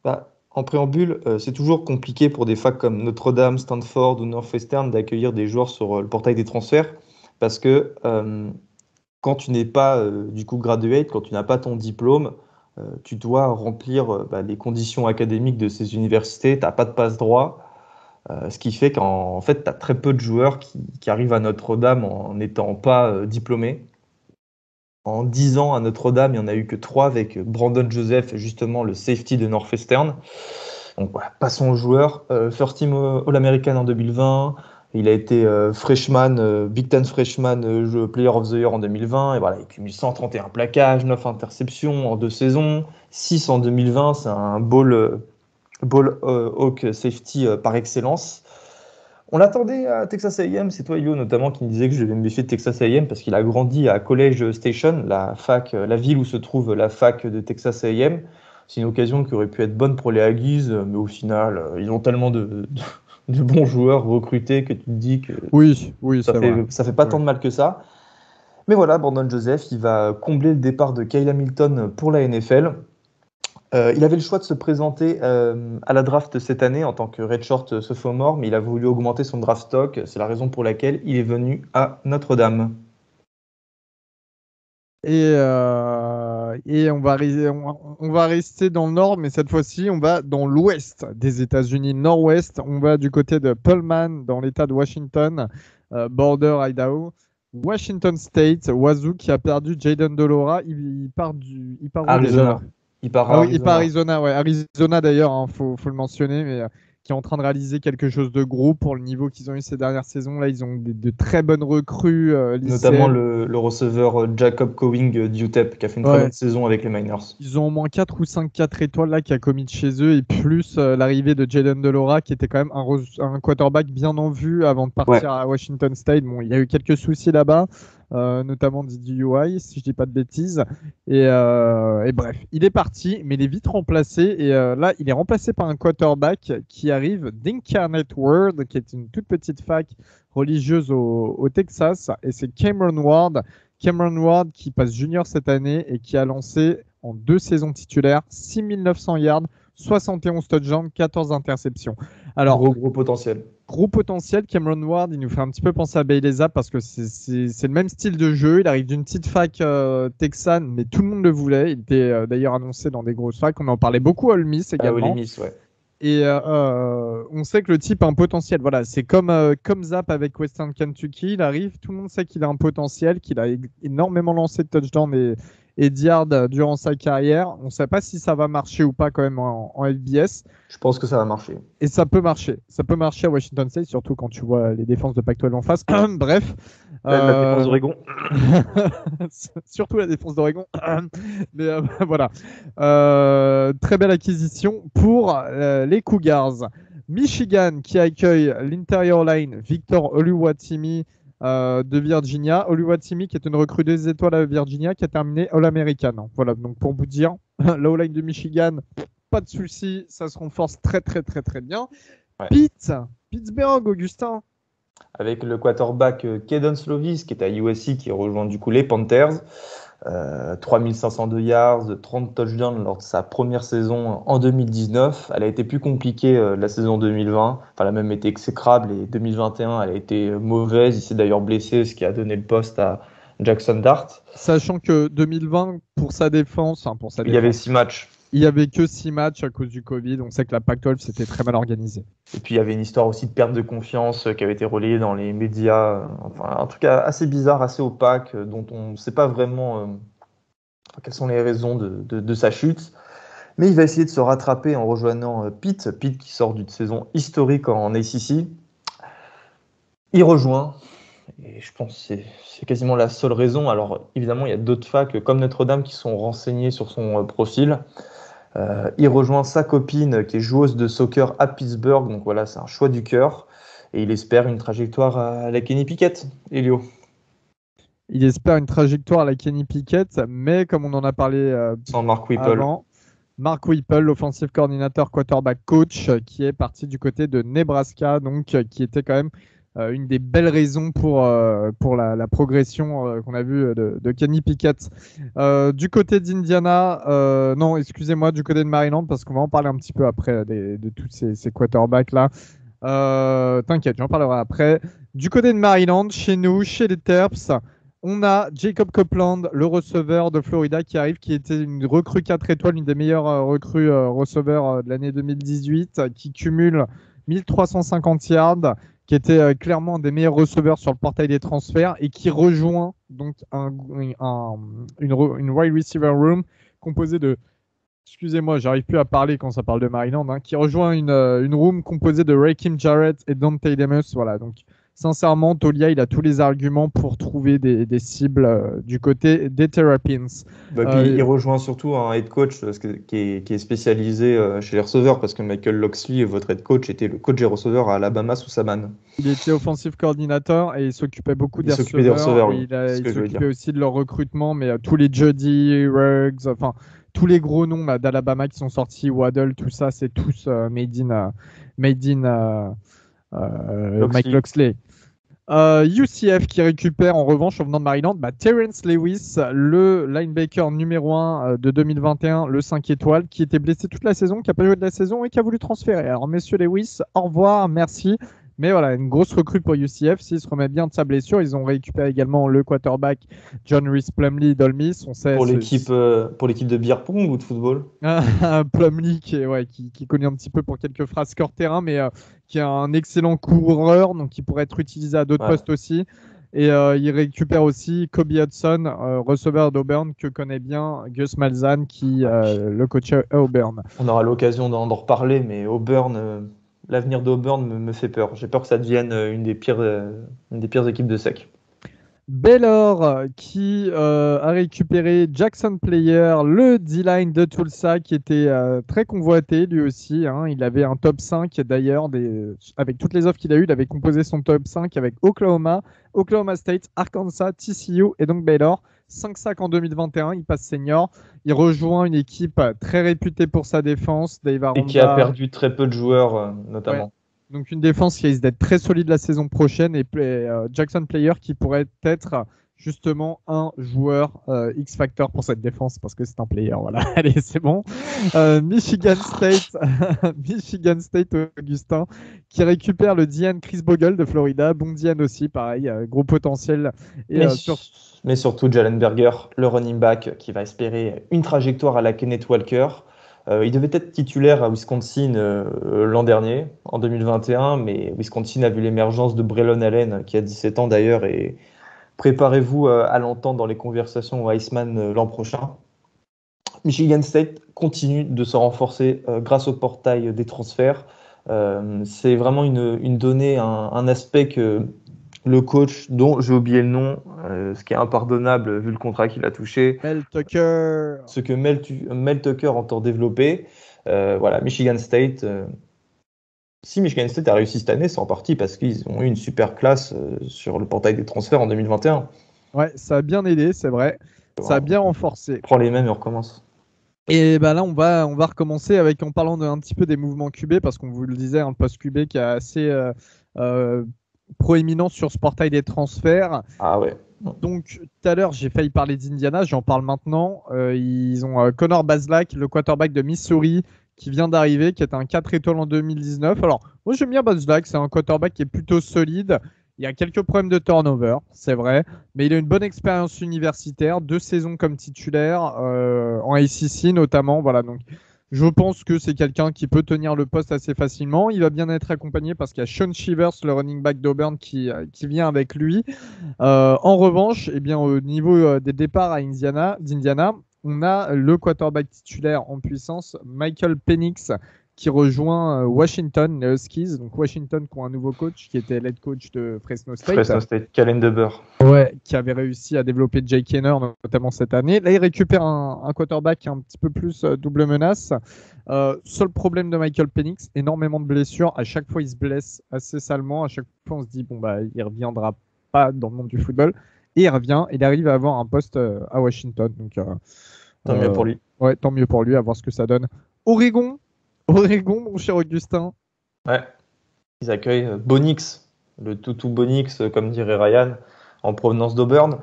Bah, en préambule, c'est toujours compliqué pour des facs comme Notre-Dame, Stanford ou Northwestern d'accueillir des joueurs sur le portail des transferts parce que quand tu n'es pas du coup graduate, quand tu n'as pas ton diplôme, tu dois remplir les conditions académiques de ces universités, tu n'as pas de passe-droit, ce qui fait qu'en fait, tu as très peu de joueurs qui arrivent à Notre-Dame en n'étant pas diplômés. En 10 ans à Notre-Dame, il n'y en a eu que 3 avec Brandon Joseph, justement le safety de Northwestern. Donc voilà, passons aux joueurs. First Team All-American en 2020. Il a été freshman, Big Ten Freshman Player of the Year en 2020. Et voilà, il cumule 131 plaquages, 9 interceptions en 2 saisons, 6 en 2020. C'est un ball hawk safety par excellence. On l'attendait à Texas A&M, c'est toi Yo notamment qui me disait que je devais me méfier de Texas A&M parce qu'il a grandi à College Station, la ville où se trouve la fac de Texas A&M. C'est une occasion qui aurait pu être bonne pour les Aggies, mais au final, ils ont tellement de bons joueurs recrutés que tu te dis que Oui, ça fait pas tant de mal que ça. Mais voilà, Brandon Joseph, il va combler le départ de Kyle Hamilton pour la NFL. Il avait le choix de se présenter à la draft cette année en tant que redshirt sophomore, mais il a voulu augmenter son draft stock. C'est la raison pour laquelle il est venu à Notre-Dame. Et on va rester dans le nord, mais cette fois-ci, on va dans l'ouest des États-Unis, nord-ouest. On va du côté de Pullman, dans l'État de Washington, border Idaho. Washington State, Wazoo qui a perdu Jayden Delora. Il part où déjà? Il part Ah à oui, il part à Arizona. Arizona, ouais. Arizona d'ailleurs, hein, faut le mentionner, mais qui est en train de réaliser quelque chose de gros pour le niveau qu'ils ont eu ces dernières saisons. Là, ils ont de très bonnes recrues Notamment lycéennes. le receveur Jacob Cowing d'UTEP qui a fait une très bonne saison avec les Miners. Ils ont au moins 4 ou 5 4 étoiles là qui a commis de chez eux et plus l'arrivée de Jayden Delora qui était quand même un quarterback bien en vue avant de partir à Washington State. Bon, il y a eu quelques soucis là-bas, notamment DUI, si je dis pas de bêtises. Et bref, il est parti, mais il est vite remplacé. Et là, il est remplacé par un quarterback qui arrive d'Incarnate Word, qui est une toute petite fac religieuse au Texas. Et c'est Cameron Ward. Cameron Ward qui passe junior cette année et qui a lancé en 2 saisons titulaires 6900 yards, 71 touchdowns, 14 interceptions. Alors, Gros potentiel. gros potentiel, Cameron Ward, il nous fait un petit peu penser à Bailey Zappe parce que c'est le même style de jeu. Il arrive d'une petite fac texane, mais tout le monde le voulait. Il était d'ailleurs annoncé dans des grosses facs. On en parlait beaucoup à Ole Miss également. Ole Miss, ouais. Et on sait que le type a un potentiel. Voilà, c'est comme Zapp avec Western Kentucky. Il arrive, tout le monde sait qu'il a un potentiel, qu'il a énormément lancé de touchdowns et de yards durant sa carrière. On ne sait pas si ça va marcher ou pas quand même en FBS. Je pense que ça va marcher. Et ça peut marcher. Ça peut marcher à Washington State, surtout quand tu vois les défenses de Pac-12 en face. Bref. La défense d'Oregon. Surtout la défense d'Oregon. Mais voilà. Très belle acquisition pour les Cougars. Michigan qui accueille l'interior line Victor Oluwatimi de Virginia. Oluwatimi qui est une recrue des étoiles à Virginia qui a terminé All-American. Voilà, donc pour vous dire, la O-line de Michigan, pas de souci, ça se renforce très bien. Ouais. Pittsburgh, Augustin. Avec le quarterback Kedon Slovis qui est à USC qui rejoint du coup les Panthers. 3502 yards, 30 touchdowns lors de sa première saison en 2019. Elle a été plus compliquée la saison 2020. Enfin, elle a même été exécrable et 2021, elle a été mauvaise. Il s'est d'ailleurs blessé, ce qui a donné le poste à Jackson Dart. Sachant que 2020, pour sa défense, il y avait 6 matchs. Il n'y avait que 6 matchs à cause du Covid. On sait que la Pac-12 c'était très mal organisé. Et puis il y avait une histoire aussi de perte de confiance qui avait été relayée dans les médias. Enfin, un truc assez bizarre, assez opaque, dont on ne sait pas vraiment quelles sont les raisons de sa chute. Mais il va essayer de se rattraper en rejoignant Pitt qui sort d'une saison historique en ACC. Il rejoint. Et je pense que c'est quasiment la seule raison. Alors évidemment, il y a d'autres facs comme Notre-Dame qui sont renseignés sur son profil. Il rejoint sa copine qui est joueuse de soccer à Pittsburgh. Donc voilà, c'est un choix du cœur. Et il espère une trajectoire à la Kenny Pickett, Elio. Il espère une trajectoire à la Kenny Pickett, mais comme on en a parlé sans Mark Whipple. Avant, Mark Whipple, l'offensive coordinator quarterback coach, qui est parti du côté de Nebraska, donc qui était quand même une des belles raisons pour la progression qu'on a vue de Kenny Pickett. Du côté d'Indiana, non, excusez-moi, du côté de Maryland, parce qu'on va en parler un petit peu après de tous ces quarterbacks-là. T'inquiète, j'en parlerai après. Du côté de Maryland, chez nous, chez les Terps, on a Jacob Copeland, le receveur de Florida qui arrive, qui était une recrue 4 étoiles, une des meilleures recrues receveurs de l'année 2018, qui cumule 1350 yards, qui était clairement un des meilleurs receveurs sur le portail des transferts et qui rejoint donc une wide receiver room composée de... Excusez-moi, j'arrive plus à parler quand ça parle de Maryland, qui rejoint une room composée de Raheem Jarrett et Dante Demus. Voilà, donc sincèrement, Tolia, il a tous les arguments pour trouver des cibles du côté des Terrapins. Il rejoint surtout un head coach qui est spécialisé chez les receveurs, parce que Michael Locksley, votre head coach, était le coach des receveurs à Alabama sous Saban. Il était offensive coordinator et il s'occupait beaucoup des receveurs. Il s'occupait aussi de leur recrutement, mais tous les Jody, Ruggs, enfin tous les gros noms d'Alabama qui sont sortis, Waddle, tout ça, c'est tous made in Mike Locksley. UCF qui récupère en revanche en venant de Maryland Terrence Lewis, le linebacker numéro 1 de 2021, le 5 étoiles, qui était blessé toute la saison, qui n'a pas joué de la saison et qui a voulu transférer. Alors messieurs Lewis, au revoir, merci. Mais voilà, une grosse recrue pour UCF. S'il se remet bien de sa blessure, ils ont récupéré également le quarterback John Rhys Plumlee d'Ole Miss. On sait pour l'équipe de beer pong ou de football. Plumlee qui connaît un petit peu pour quelques phrases hors terrain, mais qui est un excellent coureur, donc qui pourrait être utilisé à d'autres postes aussi. Et il récupère aussi Kobe Hudson, receveur d'Auburn, que connaît bien Gus Malzahn, qui le coach à Auburn. On aura l'occasion d'en reparler, mais Auburn... L'avenir d'Auburn me fait peur. J'ai peur que ça devienne une des pires équipes de SEC. Baylor qui a récupéré Jackson Player, le D-line de Tulsa qui était très convoité lui aussi, hein. Il avait un top 5 d'ailleurs, avec toutes les offres qu'il a eues, il avait composé son top 5 avec Oklahoma, Oklahoma State, Arkansas, TCU et donc Baylor. 5 sacs en 2021, il passe senior. Il rejoint une équipe très réputée pour sa défense, Dave Et qui a Aranda. perdu très peu de joueurs, Ouais. notamment. Donc une défense qui risque d'être très solide la saison prochaine et Jackson Player qui pourrait être justement un joueur X-Factor pour cette défense parce que c'est un player. Voilà, allez, c'est bon. Michigan State, Michigan State Augustin qui récupère le Diane Chris Bogle de Florida. Bon Diane aussi, pareil, gros potentiel. Et Mais, sur mais surtout Jalen Berger, le running back, qui va espérer une trajectoire à la Kenneth Walker. Il devait être titulaire à Wisconsin l'an dernier, en 2021, mais Wisconsin a vu l'émergence de Braylon Allen, qui a 17 ans d'ailleurs, et préparez-vous à l'entendre dans les conversations au Heisman l'an prochain. Michigan State continue de se renforcer grâce au portail des transferts. C'est vraiment une donnée, un aspect que le coach, dont j'ai oublié le nom, ce qui est impardonnable vu le contrat qu'il a touché, Mel Tucker. ce que Mel Tucker entend développer. Voilà, Michigan State. Si Michigan State a réussi cette année, c'est en partie parce qu'ils ont eu une super classe sur le portail des transferts en 2021. Ouais, ça a bien aidé, c'est vrai. Ça a bien renforcé. On prend les mêmes et on recommence. Et bah là, on va recommencer en parlant un petit peu des mouvements QB, parce qu'on vous le disait, le poste QB qui est assez euh, proéminent sur ce portail des transferts. Ah ouais. Donc, tout à l'heure, j'ai failli parler d'Indiana, j'en parle maintenant. Ils ont Connor Bazelak, le quarterback de Missouri, qui vient d'arriver, qui est un 4 étoiles en 2019. Alors, moi, j'aime bien Bazelak, c'est un quarterback qui est plutôt solide. Il y a quelques problèmes de turnover, c'est vrai, mais il a une bonne expérience universitaire, 2 saisons comme titulaire, en ACC notamment. Voilà, donc je pense que c'est quelqu'un qui peut tenir le poste assez facilement. Il va bien être accompagné parce qu'il y a Sean Shivers, le running back d'Auburn, qui vient avec lui. En revanche, eh bien, au niveau des départs d'Indiana, on a le quarterback titulaire en puissance, Michael Penix, qui rejoint Washington, les Huskies. Donc Washington qui ont un nouveau coach qui était l'head coach de Fresno State. Fresno State, Calen DeBoer. Ouais, qui avait réussi à développer Jake Kenner notamment cette année. Là, il récupère un quarterback qui est un petit peu plus double menace. Seul problème de Michael Penix, énormément de blessures. À chaque fois, il se blesse assez salement. À chaque fois, on se dit, bon, bah, il reviendra pas dans le monde du football. Et il revient, il arrive à avoir un poste à Washington. Donc, Tant mieux pour lui. Ouais, tant mieux pour lui, à voir ce que ça donne. Oregon, mon cher Augustin. Ouais, ils accueillent Bonix, le toutou Bonix, comme dirait Ryan, en provenance d'Auburn.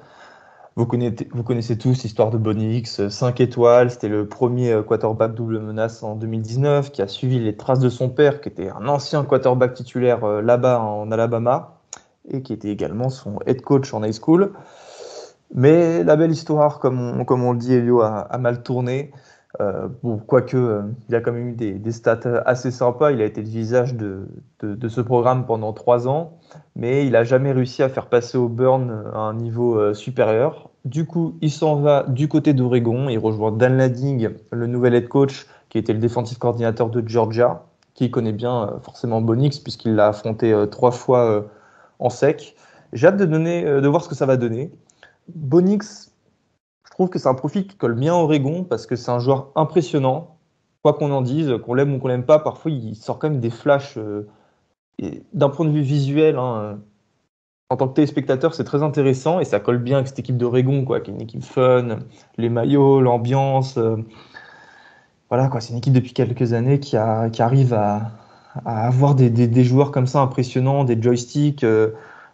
Vous connaissez tous l'histoire de Bonix, 5 étoiles, c'était le premier quarterback double menace en 2019, qui a suivi les traces de son père, qui était un ancien quarterback titulaire là-bas en Alabama, et qui était également son head coach en high school. Mais la belle histoire, comme on le dit, Elio, a mal tourné. Bon, quoique, il a quand même eu des stats assez sympas. Il a été le visage de ce programme pendant 3 ans, mais il n'a jamais réussi à faire passer Auburn à un niveau supérieur. Du coup, il s'en va du côté d'Oregon. Il rejoint Dan Lanning, le nouvel head coach, qui était le défensif coordinateur de Georgia, qui connaît bien forcément Bonix, puisqu'il l'a affronté 3 fois en sec. J'ai hâte de voir ce que ça va donner. Bonix, je trouve que c'est un profil qui colle bien à Oregon parce que c'est un joueur impressionnant. Quoi qu'on en dise, qu'on l'aime ou qu'on l'aime pas, parfois il sort quand même des flashs. Et d'un point de vue visuel, hein, en tant que téléspectateur, c'est très intéressant et ça colle bien avec cette équipe d'Oregon, quoi, qui est une équipe fun, les maillots, l'ambiance. Voilà, quoi, c'est une équipe depuis quelques années qui arrive à avoir des joueurs comme ça impressionnants, des joysticks.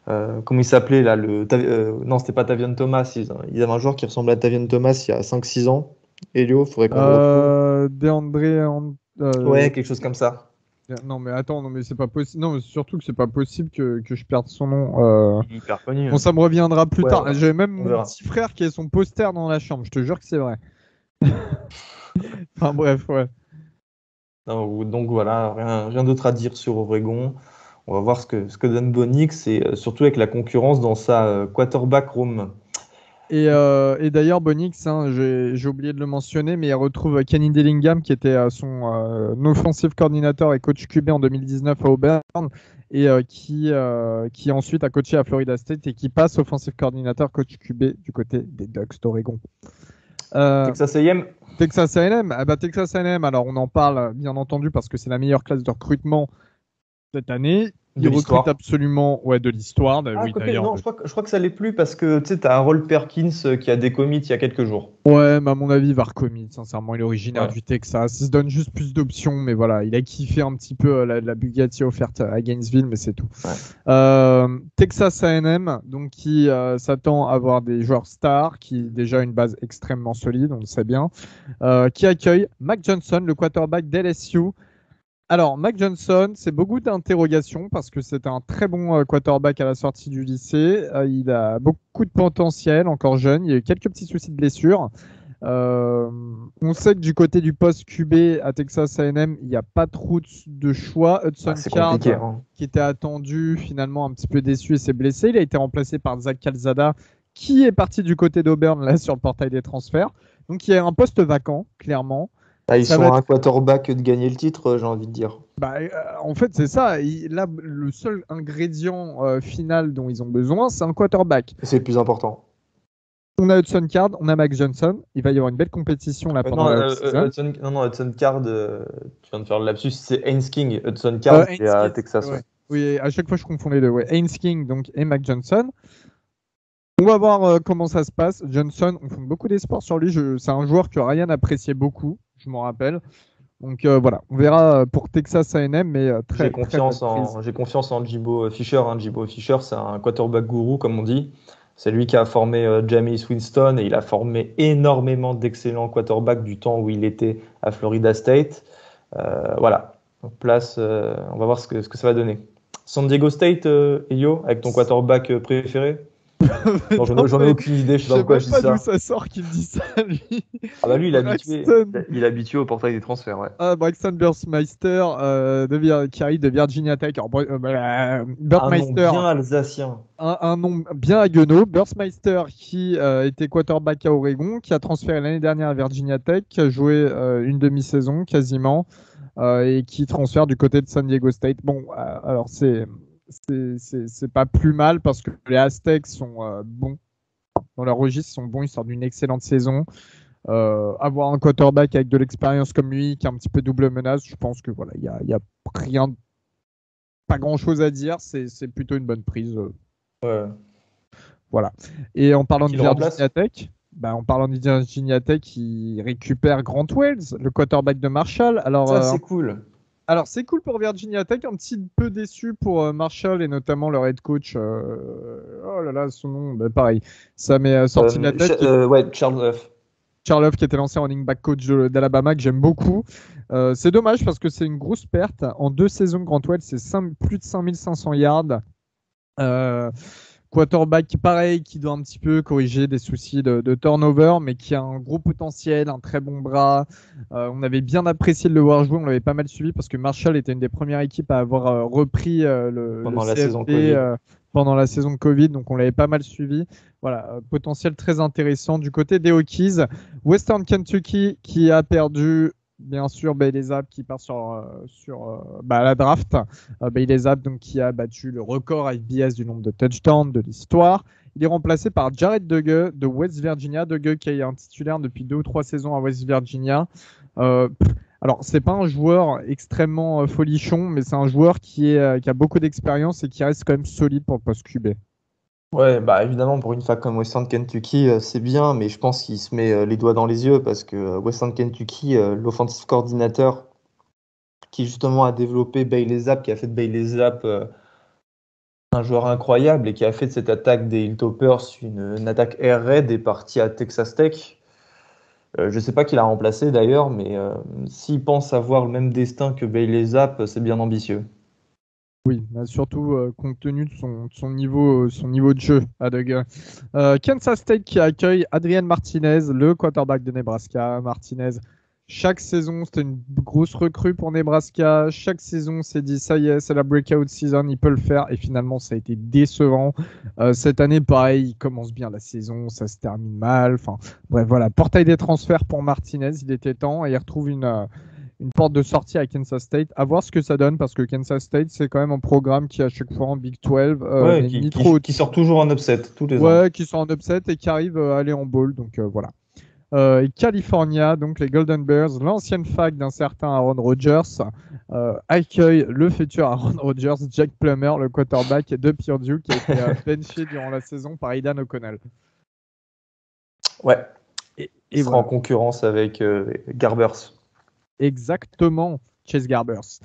Comment il s'appelait là non, c'était pas Tavion Thomas. Ils avaient un joueur qui ressemblait à Tavion Thomas il y a 5-6 ans. Elio, faudrait qu'on le retrouve. DeAndre. Ouais, quelque chose comme ça. Non, mais attends, non, mais c'est pas possible. Non, mais surtout que c'est pas possible que je perde son nom. Il est hyper connu. Bon, ça me reviendra plus Ouais, tard. ouais. J'ai même On mon verra. petit frère qui a son poster dans la chambre. Je te jure que c'est vrai. Enfin bref, ouais. Non, donc voilà, rien d'autre à dire sur Oregon. On va voir ce que donne Bonix et surtout avec la concurrence dans sa quarterback room. Et d'ailleurs, Bonix, hein, j'ai oublié de le mentionner, mais il retrouve Kenny Dillingham, qui était son offensive coordinator et coach QB en 2019 à Auburn, et qui ensuite a coaché à Florida State et qui passe offensive coordinator coach QB du côté des Ducks d'Oregon. Texas A&M. Texas A&M, ah bah, Texas A&M, alors on en parle bien entendu parce que c'est la meilleure classe de recrutement cette année. De Il recrute l'histoire. absolument de l'histoire. Ah, Oui, quoique, d'ailleurs. non, je crois que ça l'est plus parce que tu sais, t'as Harold Perkins qui a décommit il y a quelques jours. Ouais, mais à mon avis, il va recommit. Sincèrement, il est originaire Ouais. du Texas. Il se donne juste plus d'options, mais voilà, il a kiffé un petit peu la Bugatti offerte à Gainesville, mais c'est tout. Ouais. Texas A&M, donc qui s'attend à avoir des joueurs stars, qui déjà une base extrêmement solide, on le sait bien, qui accueille Mac Johnson, le quarterback d'LSU. Alors, Mac Johnson, c'est beaucoup d'interrogations parce que c'est un très bon quarterback à la sortie du lycée. Il a beaucoup de potentiel, encore jeune. Il y a eu quelques petits soucis de blessure. On sait que du côté du poste QB à Texas A&M, il n'y a pas trop de choix. Hudson C'est Card, compliqué. Hein. qui était attendu, finalement un petit peu déçu et s'est blessé. Il a été remplacé par Zach Calzada, qui est parti du côté d'Auburn, là, sur le portail des transferts. Donc, il y a un poste vacant, clairement. Ah, ils Ça sont va à un être quarterback de gagner le titre, j'ai envie de dire. En fait, c'est ça. Là, le seul ingrédient final dont ils ont besoin, c'est un quarterback. C'est le plus important. On a Hudson Card, on a Mac Johnson. Il va y avoir une belle compétition là pendant la off-season. Hudson Card, tu viens de faire le lapsus, c'est Haynes King. Hudson Card, c'est à Texas. Ouais. Oui, à chaque fois, je confonds les deux. Ouais. Haynes King donc, et Mac Johnson. On va voir comment ça se passe. Johnson, on fonde beaucoup d'espoir sur lui. C'est un joueur que Ryan appréciait beaucoup, je m'en rappelle. Donc voilà, on verra pour Texas A&M, mais J'ai confiance en Djibo Fisher. Hein. Djibo Fisher, c'est un quarterback gourou, comme on dit. C'est lui qui a formé Jameis Winston et il a formé énormément d'excellents quarterbacks du temps où il était à Florida State. Voilà. Donc, on va voir ce que ça va donner. San Diego State, Elio, avec ton quarterback préféré? Non, j'en ai aucune idée, je sais pas pourquoi je dis sais même pas ça. d'où ça sort qu'il dit ça, lui. Ah bah lui, il Braxton. est habitué au portail des transferts, ouais. Braxton Burmeister, qui arrive de Virginia Tech. Alors, Un nom Burmeister, bien alsacien. un nom bien haguenau. Burmeister, qui était quarterback à Oregon, qui a transféré l'année dernière à Virginia Tech, qui a joué une demi-saison quasiment, et qui transfère du côté de San Diego State. Bon, alors c'est pas plus mal parce que les Aztecs sont bons. Dans leur registre, ils sont bons, ils sortent d'une excellente saison. Avoir un quarterback avec de l'expérience comme lui, qui a un petit peu double menace, je pense que voilà, il y a rien, pas grand chose à dire. C'est plutôt une bonne prise. Ouais. Voilà. Et en parlant Qui de le remplace? Virginia Tech, il récupère Grant Wells, le quarterback de Marshall. Alors, Ça, c'est cool. Alors, c'est cool pour Virginia Tech, un petit peu déçu pour Marshall et notamment leur head coach. Oh là là, son nom, pareil. Ça m'est sorti de la tête. Ouais, Charles Huff. Charles Huff, qui était l'ancien running back coach d'Alabama, que j'aime beaucoup. C'est dommage parce que c'est une grosse perte. En 2 saisons, Grant Wells, c'est plus de 5500 yards. Quarterback pareil, qui doit un petit peu corriger des soucis de turnover, mais qui a un gros potentiel, un très bon bras. On avait bien apprécié de le voir jouer, on l'avait pas mal suivi parce que Marshall était une des premières équipes à avoir repris Pendant la CFP, saison Covid. pendant la saison Covid, donc on l'avait pas mal suivi. Voilà, potentiel très intéressant du côté des Hokies. Western Kentucky, qui a perdu bien sûr Bailey Zapp, qui part sur la draft. Bailey Zapp, donc, qui a battu le record FBS du nombre de touchdowns de l'histoire. Il est remplacé par Jared Dugge de West Virginia. Dugge, qui est un titulaire depuis 2 ou 3 saisons à West Virginia. Alors, c'est pas un joueur extrêmement folichon, mais c'est un joueur qui a beaucoup d'expérience et qui reste quand même solide pour le poste QB. Ouais, bah évidemment, pour une fac comme Western Kentucky, c'est bien, mais je pense qu'il se met les doigts dans les yeux parce que Western Kentucky, l'offensive coordinateur qui justement a développé Bailey Zapp, qui a fait de Bailey Zapp un joueur incroyable et qui a fait de cette attaque des Hilltoppers une attaque air raid, est parti à Texas Tech. Je ne sais pas qui l'a remplacé d'ailleurs, mais s'il pense avoir le même destin que Bailey Zapp, c'est bien ambitieux. Oui, surtout compte tenu de son niveau de jeu à Dugge. Kansas State qui accueille Adrian Martinez, le quarterback de Nebraska. Martinez, Chaque saison, c'était une grosse recrue pour Nebraska. Chaque saison, on s'est dit, ça y est, c'est la breakout season, il peut le faire. Et finalement, ça a été décevant. Cette année, pareil, il commence bien la saison, ça se termine mal. Enfin, bref, voilà. Portail des transferts pour Martinez, il était temps. Et il retrouve une porte de sortie à Kansas State. À voir ce que ça donne, parce que Kansas State, c'est quand même un programme qui, à chaque fois en Big 12, Ouais, qui sort toujours en upset tous les ans. Ouais, qui sont en upset et qui arrivent à aller en bowl. Donc voilà. Et California, donc les Golden Bears, l'ancienne fac d'un certain Aaron Rodgers, accueille le futur Aaron Rodgers, Jack Plummer, le quarterback de Purdue, qui a été benché durant la saison par Aidan O'Connell. Ouais. Et il sera en concurrence avec Garbers. Exactement, Chase Garbers.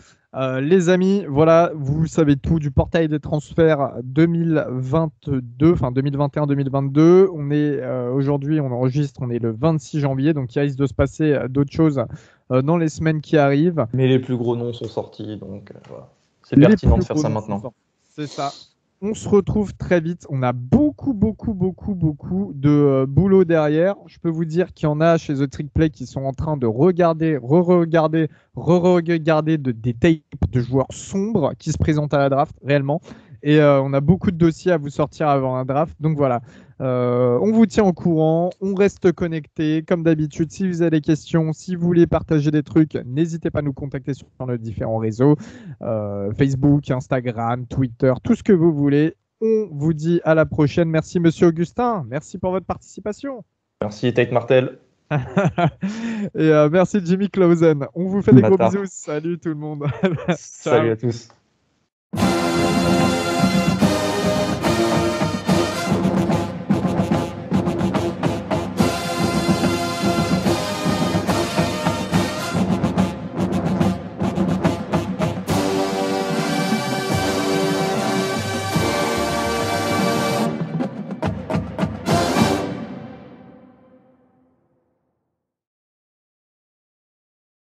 Les amis, voilà, vous savez tout du portail des transferts 2022, enfin 2021-2022. On est aujourd'hui, on enregistre, on est le 26 janvier, donc il risque de se passer d'autres choses dans les semaines qui arrivent. Mais les plus gros noms sont sortis, donc voilà. C'est pertinent de faire ça maintenant. C'est ça. On se retrouve très vite. On a beaucoup de boulot derrière. Je peux vous dire qu'il y en a chez The Trick Play qui sont en train de regarder, re-regarder des tapes de joueurs sombres qui se présentent à la draft, réellement. Et on a beaucoup de dossiers à vous sortir avant un draft. Donc voilà, on vous tient au courant, on reste connecté. Comme d'habitude, si vous avez des questions, si vous voulez partager des trucs, n'hésitez pas à nous contacter sur nos différents réseaux. Facebook, Instagram, Twitter, tout ce que vous voulez. On vous dit à la prochaine. Merci Monsieur Augustin, merci pour votre participation. Merci Tate Martel. Et merci Jimmy Clausen. On vous fait des gros bisous. Salut tout le monde. Salut à tous.